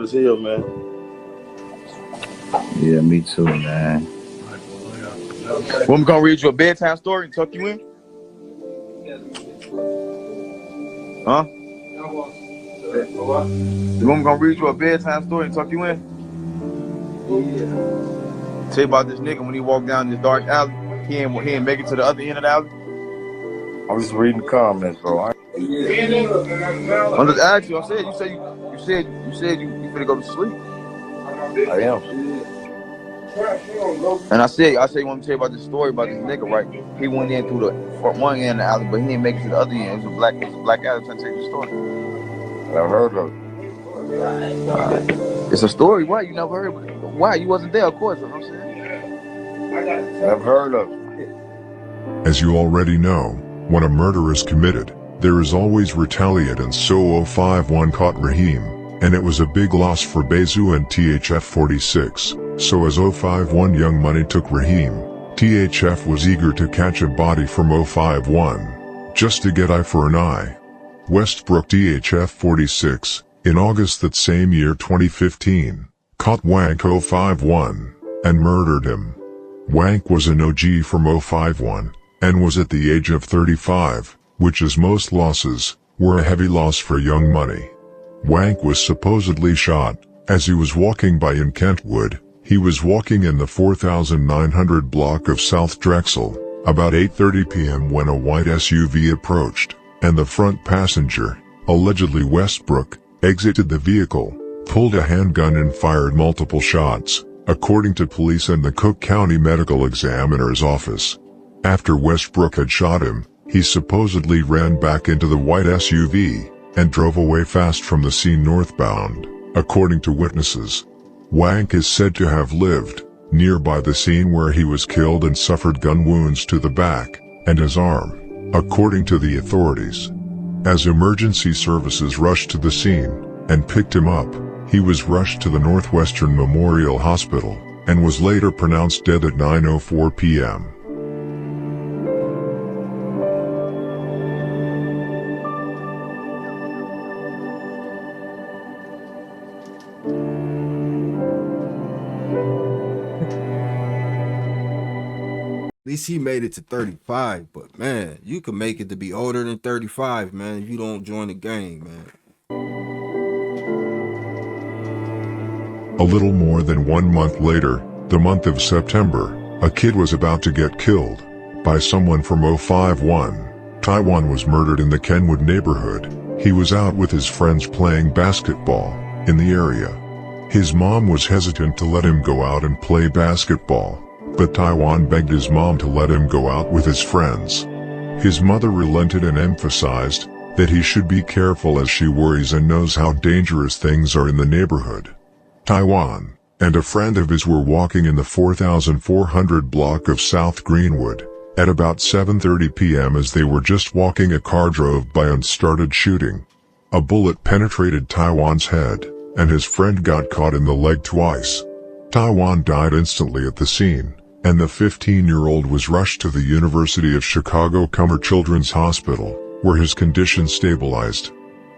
as hell, man. Yeah, me too, man. When we gonna read you a bedtime story and tuck you in? Huh? When we gonna read you a bedtime story and tuck you in? Yeah. Tell you about this nigga when he walked down this dark alley. He ain't make it to the other end of the alley. I'm just reading the comments, bro. I'm just asking you. I said you said you finna go to sleep. I am. And I said you want to tell you about this story about this nigga, right? He went in through the one end of the alley, but he didn't make it to the other end. It was a black alley. Trying to tell you the story. I've heard of it. It's a story. Why you never heard of it? Why you wasn't there? Of course. You know what I'm saying? I've heard of it. As you already know, when a murder is committed, there is always retaliate, and so 051 caught Raheem, and it was a big loss for Bezu and THF 46. So as 051 Young Money took Raheem, THF was eager to catch a body from 051, just to get eye for an eye. Westbrook THF 46, in August that same year 2015, caught Wank 051, and murdered him. Wank was an OG from 051, and was at the age of 35, which is most losses, were a heavy loss for Young Money. Wank was supposedly shot as he was walking by in Kentwood. He was walking in the 4900 block of South Drexel, about 8:30 p.m. when a white SUV approached, and the front passenger, allegedly Westbrook, exited the vehicle, pulled a handgun and fired multiple shots, according to police and the Cook County Medical Examiner's office. After Westbrook had shot him, he supposedly ran back into the white SUV and drove away fast from the scene northbound, according to witnesses. Wank is said to have lived nearby the scene where he was killed and suffered gun wounds to the back and his arm, according to the authorities. As emergency services rushed to the scene and picked him up, he was rushed to the Northwestern Memorial Hospital, and was later pronounced dead at 9:04 p.m. At least he made it to 35, but man, you can make it to be older than 35, man, if you don't join the gang, man. A little more than 1 month later, the month of September, a kid was about to get killed by someone from 051. Taiwan was murdered in the Kenwood neighborhood. He was out with his friends playing basketball in the area. His mom was hesitant to let him go out and play basketball, but Taiwan begged his mom to let him go out with his friends. His mother relented and emphasized that he should be careful as she worries and knows how dangerous things are in the neighborhood. Taiwan and a friend of his were walking in the 4400 block of South Greenwood. At about 7:30 p.m. as they were just walking, a car drove by and started shooting. A bullet penetrated Taiwan's head, and his friend got caught in the leg twice. Taiwan died instantly at the scene, and the 15-year-old was rushed to the University of Chicago Cumber Children's Hospital, where his condition stabilized.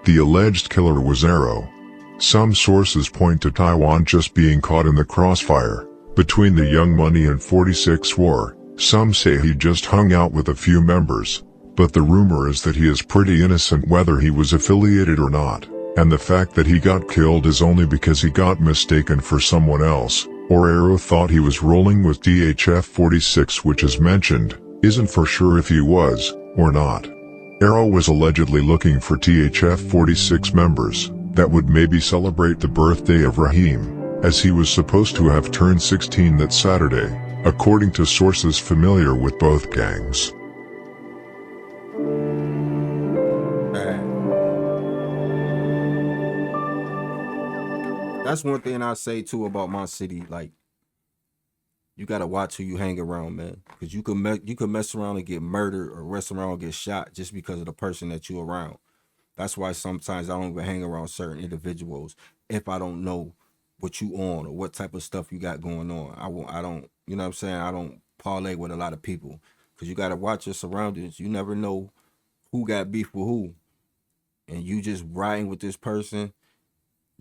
The alleged killer was Arrow. Some sources point to Taiwan just being caught in the crossfire between the Young Money and 46 war. Some say he just hung out with a few members, but the rumor is that he is pretty innocent whether he was affiliated or not, and the fact that he got killed is only because he got mistaken for someone else, or Arrow thought he was rolling with THF 46, which is mentioned, isn't for sure if he was, or not. Arrow was allegedly looking for THF 46 members that would maybe celebrate the birthday of Raheem, as he was supposed to have turned 16 that Saturday, according to sources familiar with both gangs. That's one thing I say too about my city. Like, you gotta watch who you hang around, man, because you can mess around and get murdered or mess around and get shot just because of the person that you around. That's why sometimes I don't even hang around certain individuals if I don't know what you on or what type of stuff you got going on. I don't, you know what I'm saying? I don't parlay with a lot of people because you got to watch your surroundings. You never know who got beef with who. And you just riding with this person,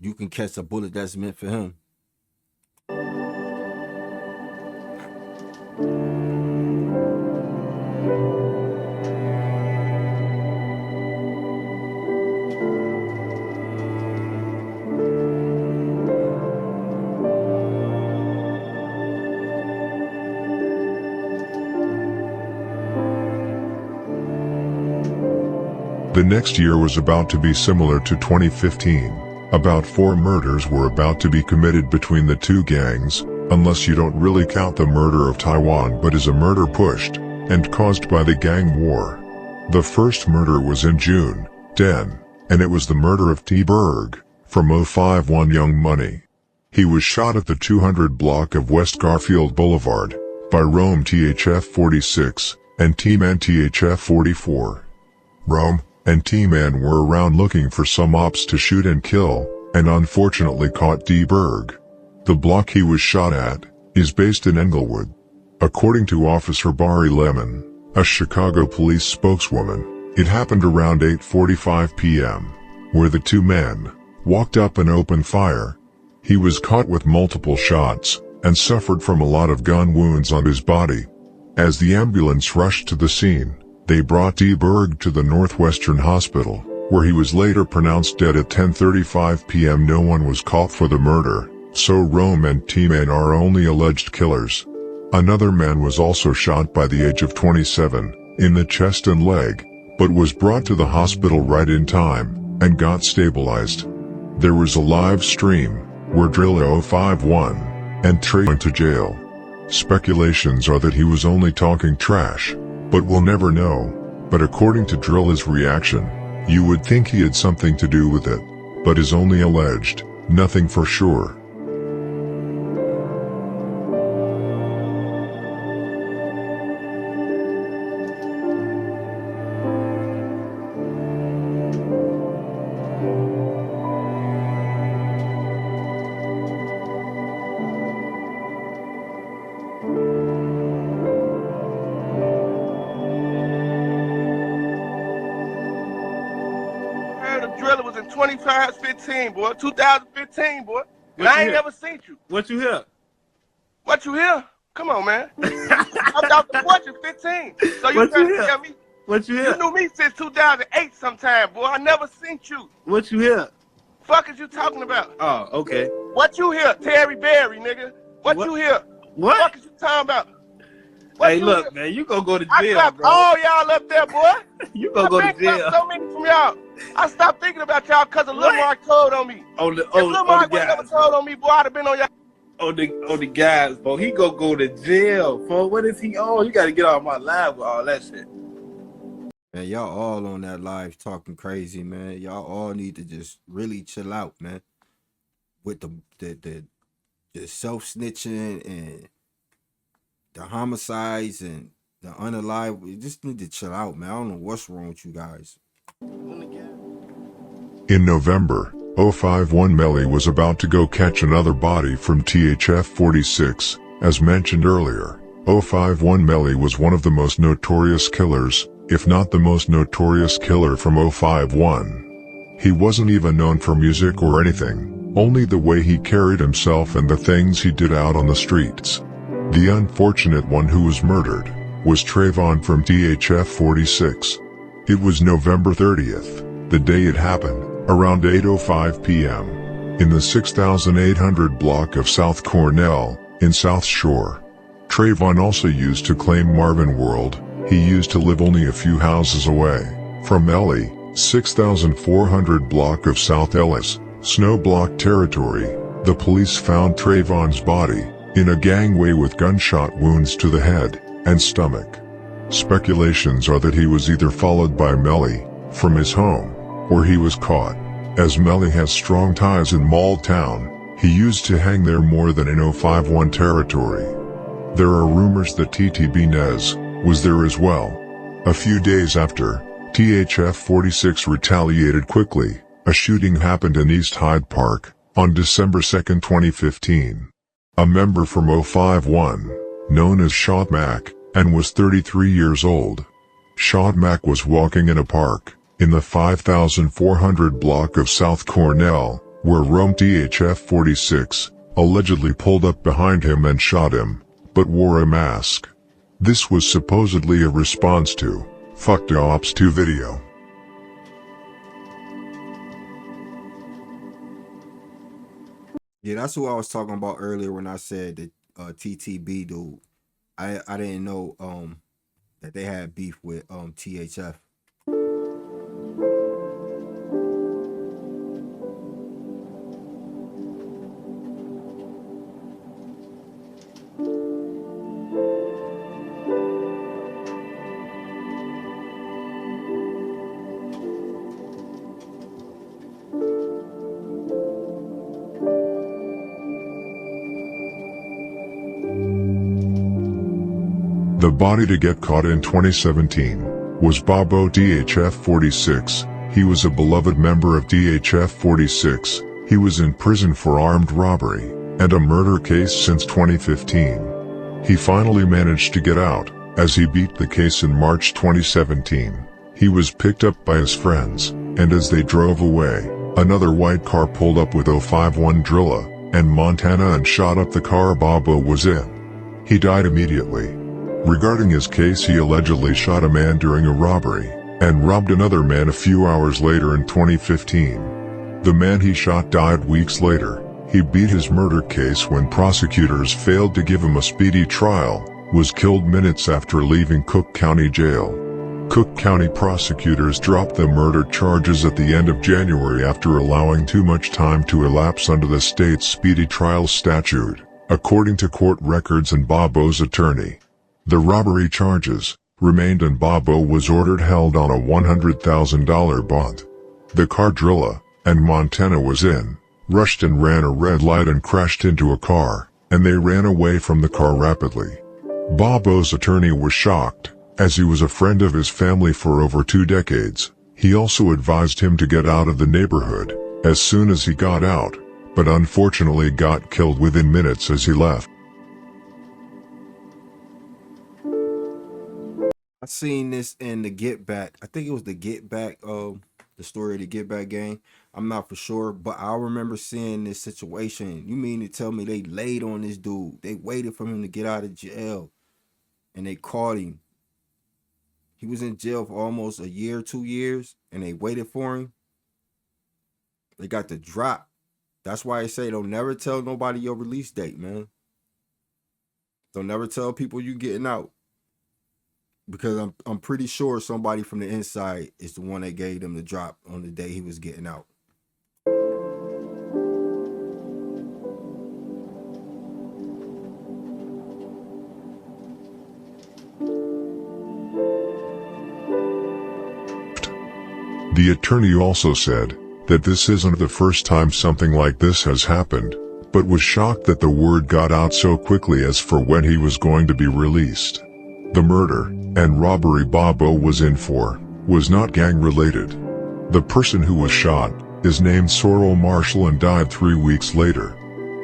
you can catch a bullet that's meant for him. The next year was about to be similar to 2015. About 4 murders were about to be committed between the two gangs, unless you don't really count the murder of Taiwan, but is a murder pushed and caused by the gang war. The first murder was in June 10, and it was the murder of T. Berg from 051 Young Money. He was shot at the 200 block of West Garfield Boulevard by Rome THF 46 and T-Man THF 44. Rome and T-Man were around looking for some ops to shoot and kill, and unfortunately caught D. Berg. The block he was shot at is based in Englewood. According to Officer Barry Lemon, a Chicago police spokeswoman, it happened around 8:45 p.m., where the two men walked up and opened fire. He was caught with multiple shots and suffered from a lot of gun wounds on his body. As the ambulance rushed to the scene, they brought D. Berg to the Northwestern Hospital, where he was later pronounced dead at 10:35 p.m. No one was caught for the murder, so Rome and T-Man are only alleged killers. Another man was also shot by the age of 27, in the chest and leg, but was brought to the hospital right in time, and got stabilized. There was a live stream, where Drill 051 and Trey went to jail. Speculations are that he was only talking trash, but we'll never know. But according to Drill's reaction, you would think he had something to do with it, but is only alleged, nothing for sure. 2015, boy. 2015, boy. And I ain't never seen you. What you hear? What you hear? Come on, man. I'm out the fortune 15. So you What trying you to hear? tell me? What you You hear? knew me since 2008 sometime, boy. I never seen you. What you hear? Fuck is you talking about? Oh, okay. What you hear? Terry Berry, nigga. What you hear? What? Fuck is you talking about? What Hey, you look, hear? man, you gonna go to I jail, slapped bro. all y'all up there, boy. You gonna go to I've been jail. so many from y'all. I stopped thinking about y'all because of Lil What? Mark told on me. On the If Lil Mark would have never guys. told on me, boy, I'd have been on y'all. On the guys, bro. He gonna go to jail, bro. What is he on? You gotta get off my live with all that shit. Man, y'all all on that live talking crazy, man. Y'all all need to just really chill out, man. With the self-snitching and the homicides and the unalive. We just need to chill out, man. I don't know what's wrong with you guys. In November, 051 Melly was about to go catch another body from THF 46. As mentioned earlier, 051 Melly was one of the most notorious killers, if not the most notorious killer from 051. He wasn't even known for music or anything, only the way he carried himself and the things he did out on the streets. The unfortunate one who was murdered was Trayvon from THF 46. It was November 30th, the day it happened, around 8:05 p.m. in the 6800 block of South Cornell, in South Shore. Trayvon also used to claim Marvin World. He used to live only a few houses away from Ellie, 6400 block of South Ellis, Snow Block territory. The police found Trayvon's body in a gangway with gunshot wounds to the head and stomach. Speculations are that he was either followed by Melly from his home, or he was caught. As Melly has strong ties in Mall Town, he used to hang there more than in 051 territory. There are rumors that TTB Nez was there as well. A few days after, THF 46 retaliated quickly. A shooting happened in East Hyde Park on December 2, 2015. A member from 051, known as Shot Mac, and was 33 years old. Shot Mac was walking in a park in the 5400 block of South Cornell, where roamed THF 46, allegedly pulled up behind him and shot him, but wore a mask. This was supposedly a response to Fuck the Ops 2 video. Yeah, that's who I was talking about earlier when I said that TTB dude. I didn't know that they had beef with THF. The body to get caught in 2017 was Bobo THF 46. He was a beloved member of THF 46. He was in prison for armed robbery and a murder case since 2015. He finally managed to get out as he beat the case in March 2017. He was picked up by his friends, and as they drove away, another white car pulled up with 051 Drilla and Montana and shot up the car Bobo was in. He died immediately. Regarding his case, he allegedly shot a man during a robbery and robbed another man a few hours later in 2015. The man he shot died weeks later. He beat his murder case when prosecutors failed to give him a speedy trial, was killed minutes after leaving Cook County Jail. Cook County prosecutors dropped the murder charges at the end of January after allowing too much time to elapse under the state's speedy trial statute, according to court records and Bobo's attorney. The robbery charges remained and Bobo was ordered held on a $100,000 bond. The car Drilla and Montana was in, rushed and ran a red light and crashed into a car, and they ran away from the car rapidly. Bobo's attorney was shocked, as he was a friend of his family for over 2 decades. He also advised him to get out of the neighborhood as soon as he got out, but unfortunately got killed within minutes as he left. I seen this in the Get Back. I think it was the Get Back the story of the Get Back gang. I'm not for sure, but I remember seeing this situation. You mean to tell me they laid on this dude? They waited for him to get out of jail, and they caught him. He was in jail for almost a year, 2 years, and they waited for him. They got the drop. That's why I say don't never tell nobody your release date, man. Don't never tell people you getting out. Because I'm pretty sure somebody from the inside is the one that gave them the drop on the day he was getting out. The attorney also said that this isn't the first time something like this has happened, but was shocked that the word got out so quickly as for when he was going to be released. The murder and robbery Bobo was in for was not gang-related. The person who was shot is named Sorrel Marshall and died 3 weeks later.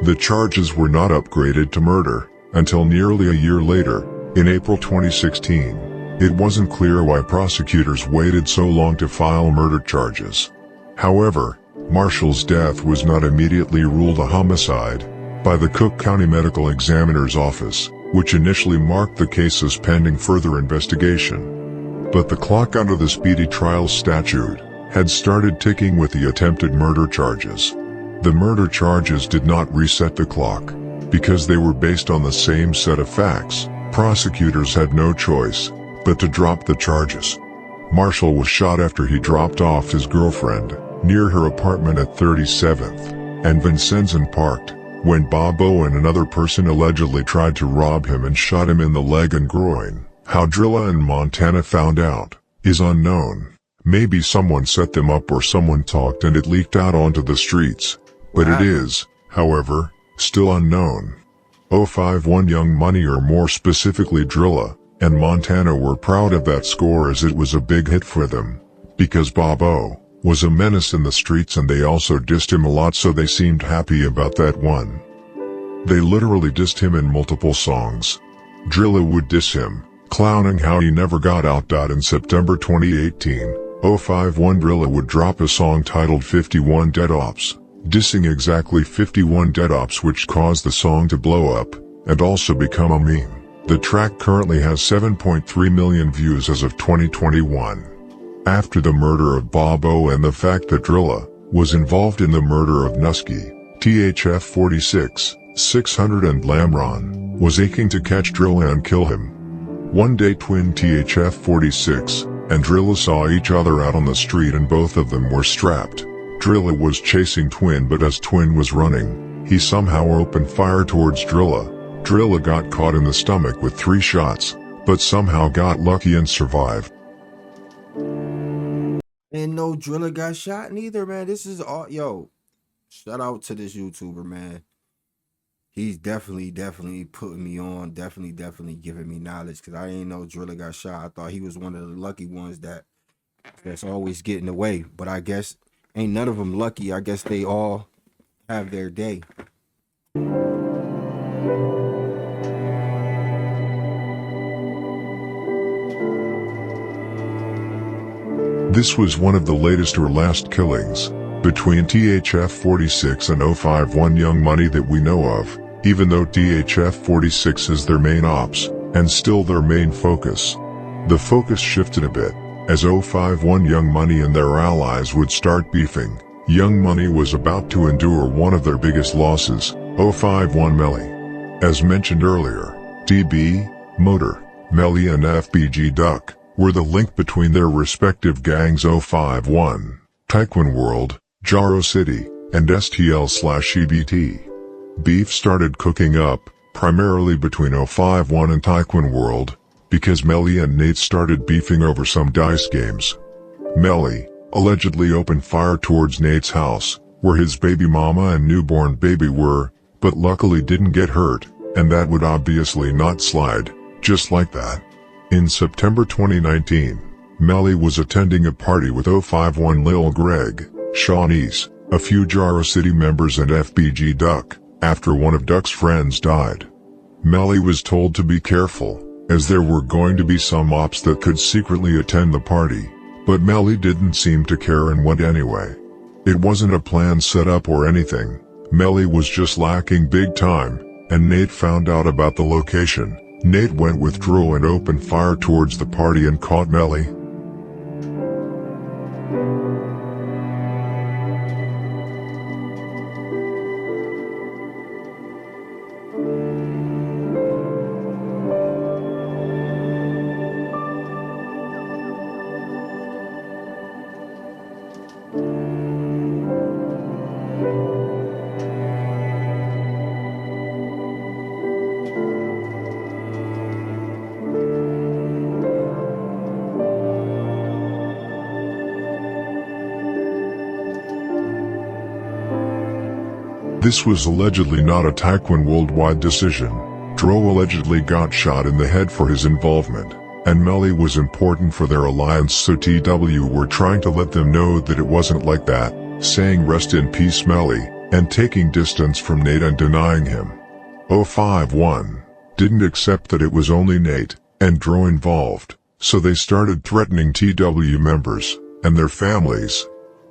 The charges were not upgraded to murder until nearly a year later, in April 2016. It wasn't clear why prosecutors waited so long to file murder charges. However, Marshall's death was not immediately ruled a homicide by the Cook County Medical Examiner's Office, which initially marked the case as pending further investigation. But the clock under the Speedy Trial statute had started ticking with the attempted murder charges. The murder charges did not reset the clock. Because they were based on the same set of facts, prosecutors had no choice but to drop the charges. Marshall was shot after he dropped off his girlfriend near her apartment at 37th and Vincennes Park, when Bobo and another person allegedly tried to rob him and shot him in the leg and groin. How Drilla and Montana found out is unknown. Maybe someone set them up or someone talked and it leaked out onto the streets. But it is, however, still unknown. 051 Young Money, or more specifically Drilla and Montana, were proud of that score as it was a big hit for them. Because Bobo was a menace in the streets and they also dissed him a lot, so they seemed happy about that one. They literally dissed him in multiple songs. Drilla would diss him, clowning how he never got out. In September 2018, 051 Drilla would drop a song titled 51 Dead Ops, dissing exactly 51 dead ops, which caused the song to blow up and also become a meme. The track currently has 7.3 million views as of 2021. After the murder of Bobo and the fact that Drilla was involved in the murder of Nusky, THF 46, 600 and Lamron was aching to catch Drilla and kill him. One day twin THF 46 and Drilla saw each other out on the street and both of them were strapped. Drilla was chasing Twin, but as Twin was running, he somehow opened fire towards Drilla. Drilla got caught in the stomach with 3 shots, but somehow got lucky and survived. And no Drilla got shot neither, man. This is all, yo, shout out to this YouTuber, man. He's definitely putting me on, definitely giving me knowledge, because I didn't know Drilla got shot. I thought he was one of the lucky ones that's always getting away, but I guess ain't none of them lucky. I guess they all have their day. This was one of the latest or last killings between THF 46 and 051 Young Money that we know of, even though THF 46 is their main ops and still their main focus. The focus shifted a bit as 051 Young Money and their allies would start beefing. Young Money was about to endure one of their biggest losses, 051 Melly. As mentioned earlier, DB, Motor, Melly and FBG Duck were the link between their respective gangs 051, Taekwon World, Jaro City, and STL/EBT. Beef started cooking up, primarily between 051 and Taekwon World, because Melly and Nate started beefing over some dice games. Melly allegedly opened fire towards Nate's house, where his baby mama and newborn baby were, but luckily didn't get hurt, and that would obviously not slide, just like that. In September 2019, Melly was attending a party with 051 Lil Greg, Shawnees, a few Jaro City members and FBG Duck, after one of Duck's friends died. Melly was told to be careful, as there were going to be some ops that could secretly attend the party, But Melly didn't seem to care and went anyway. It wasn't a plan set up or anything. Melly was just lacking big time, and Nate found out about the location. Nate went with Drew and opened fire towards the party and caught Melly. This was allegedly not a Taekwon worldwide decision. Dro allegedly got shot in the head for his involvement, and Melly was important for their alliance, so TW were trying to let them know that it wasn't like that, saying rest in peace Melly, and taking distance from Nate and denying him. 051 didn't accept that it was only Nate and Dro involved, so they started threatening TW members and their families.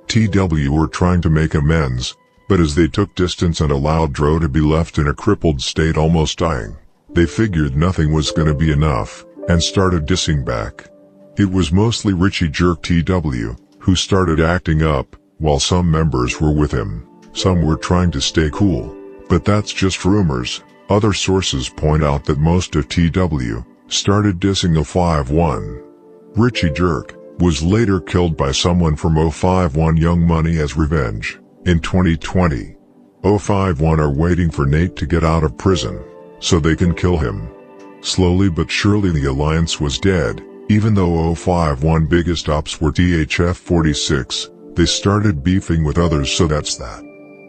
TW were trying to make amends, but as they took distance and allowed Dro to be left in a crippled state almost dying, they figured nothing was gonna be enough, and started dissing back. It was mostly Richie Jerk TW, who started acting up, while some members were with him. Some were trying to stay cool, but that's just rumors. Other sources point out that most of TW started dissing 051. Richie Jerk was later killed by someone from 051 Young Money as revenge. In 2020, 051 are waiting for Nate to get out of prison, so they can kill him. Slowly but surely the alliance was dead. Even though 051 biggest ops were THF 46, they started beefing with others, so that's that.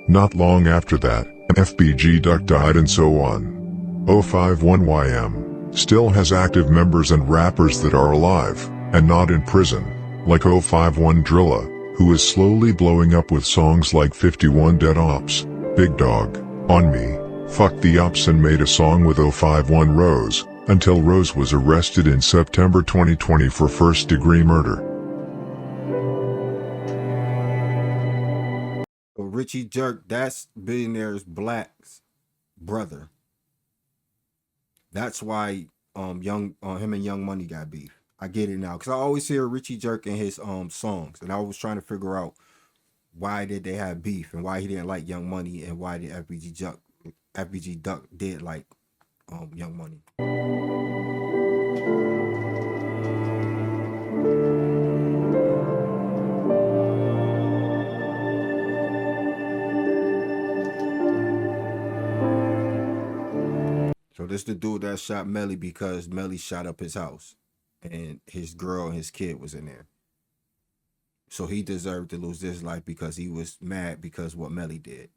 Not long after that, FBG Duck died and so on. 051YM still has active members and rappers that are alive, and not in prison, like 051 Drilla, who is slowly blowing up with songs like 51 Dead Ops, Big Dog, On Me, Fuck the Ops, and made a song with 051 Rose, until Rose was arrested in September 2020 for first-degree murder. Richie Jerk, that's Billionaire's Black's brother. That's why him and Young Money got beef. I get it now, because I always hear Richie Jerk in his songs, and I was trying to figure out why did they have beef and why he didn't like Young Money, and why did FBG Duck did like Young Money. So this the dude that shot Melly because Melly shot up his house, and his girl and his kid was in there. So he deserved to lose his life because he was mad because what Melly did.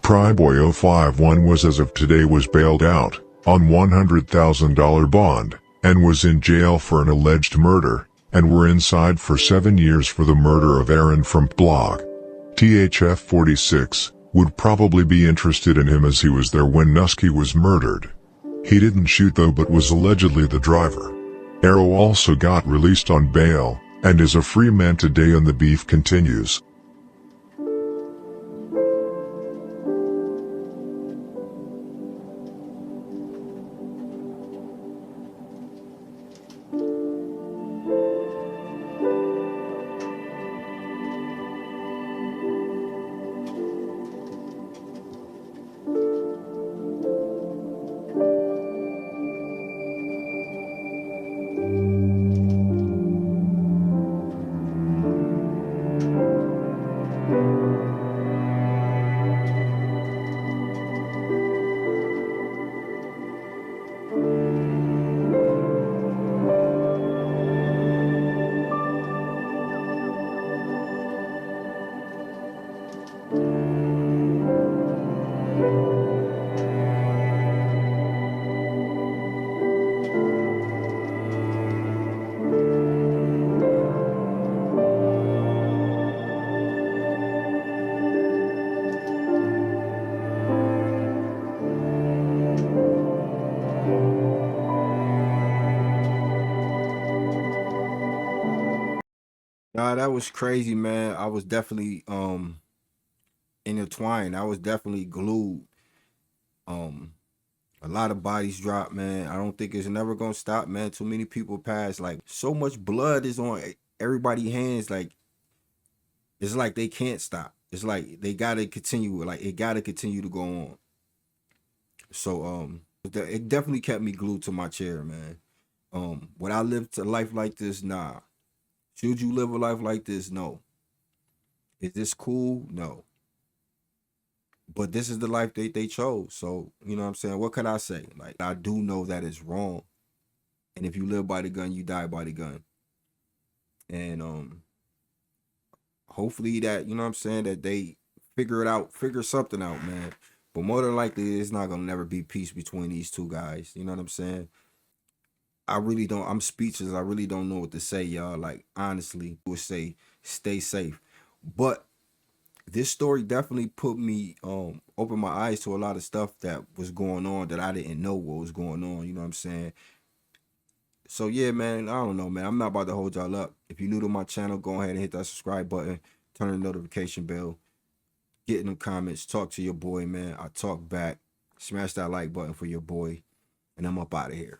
Pryboy 051 was, as of today, was bailed out on $100,000 bond and was in jail for an alleged murder, and were inside for 7 years for the murder of Aaron from Blog. THF 46 would probably be interested in him as he was there when Nusky was murdered. He didn't shoot though, but was allegedly the driver. Arrow also got released on bail and is a free man today, and the beef continues. Nah, that was crazy, man. I was definitely intertwined. I was definitely glued. A lot of bodies dropped, man. I don't think it's never gonna stop, man. Too many people pass. Like, so much blood is on everybody's hands. Like, it's like they can't stop. It's like they gotta continue. Like, it gotta continue to go on. So it definitely kept me glued to my chair, man. Would I live a life like this? Nah. Should you live a life like this? No. Is this cool? No. But this is the life they chose. So, you know what I'm saying? What could I say? Like, I do know that it's wrong. And if you live by the gun, you die by the gun. And hopefully that, you know what I'm saying, that they figure something out, man. But more than likely, it's not gonna never be peace between these two guys. You know what I'm saying? I'm speechless. I really don't know what to say, y'all. Like, honestly, I would say stay safe. But this story definitely put me, opened my eyes to a lot of stuff that was going on that I didn't know what was going on. You know what I'm saying? So yeah, man, I don't know, man. I'm not about to hold y'all up. If you're new to my channel, go ahead and hit that subscribe button, turn the notification bell, get in the comments, talk to your boy, man. I talk back. Smash that like button for your boy, and I'm up out of here.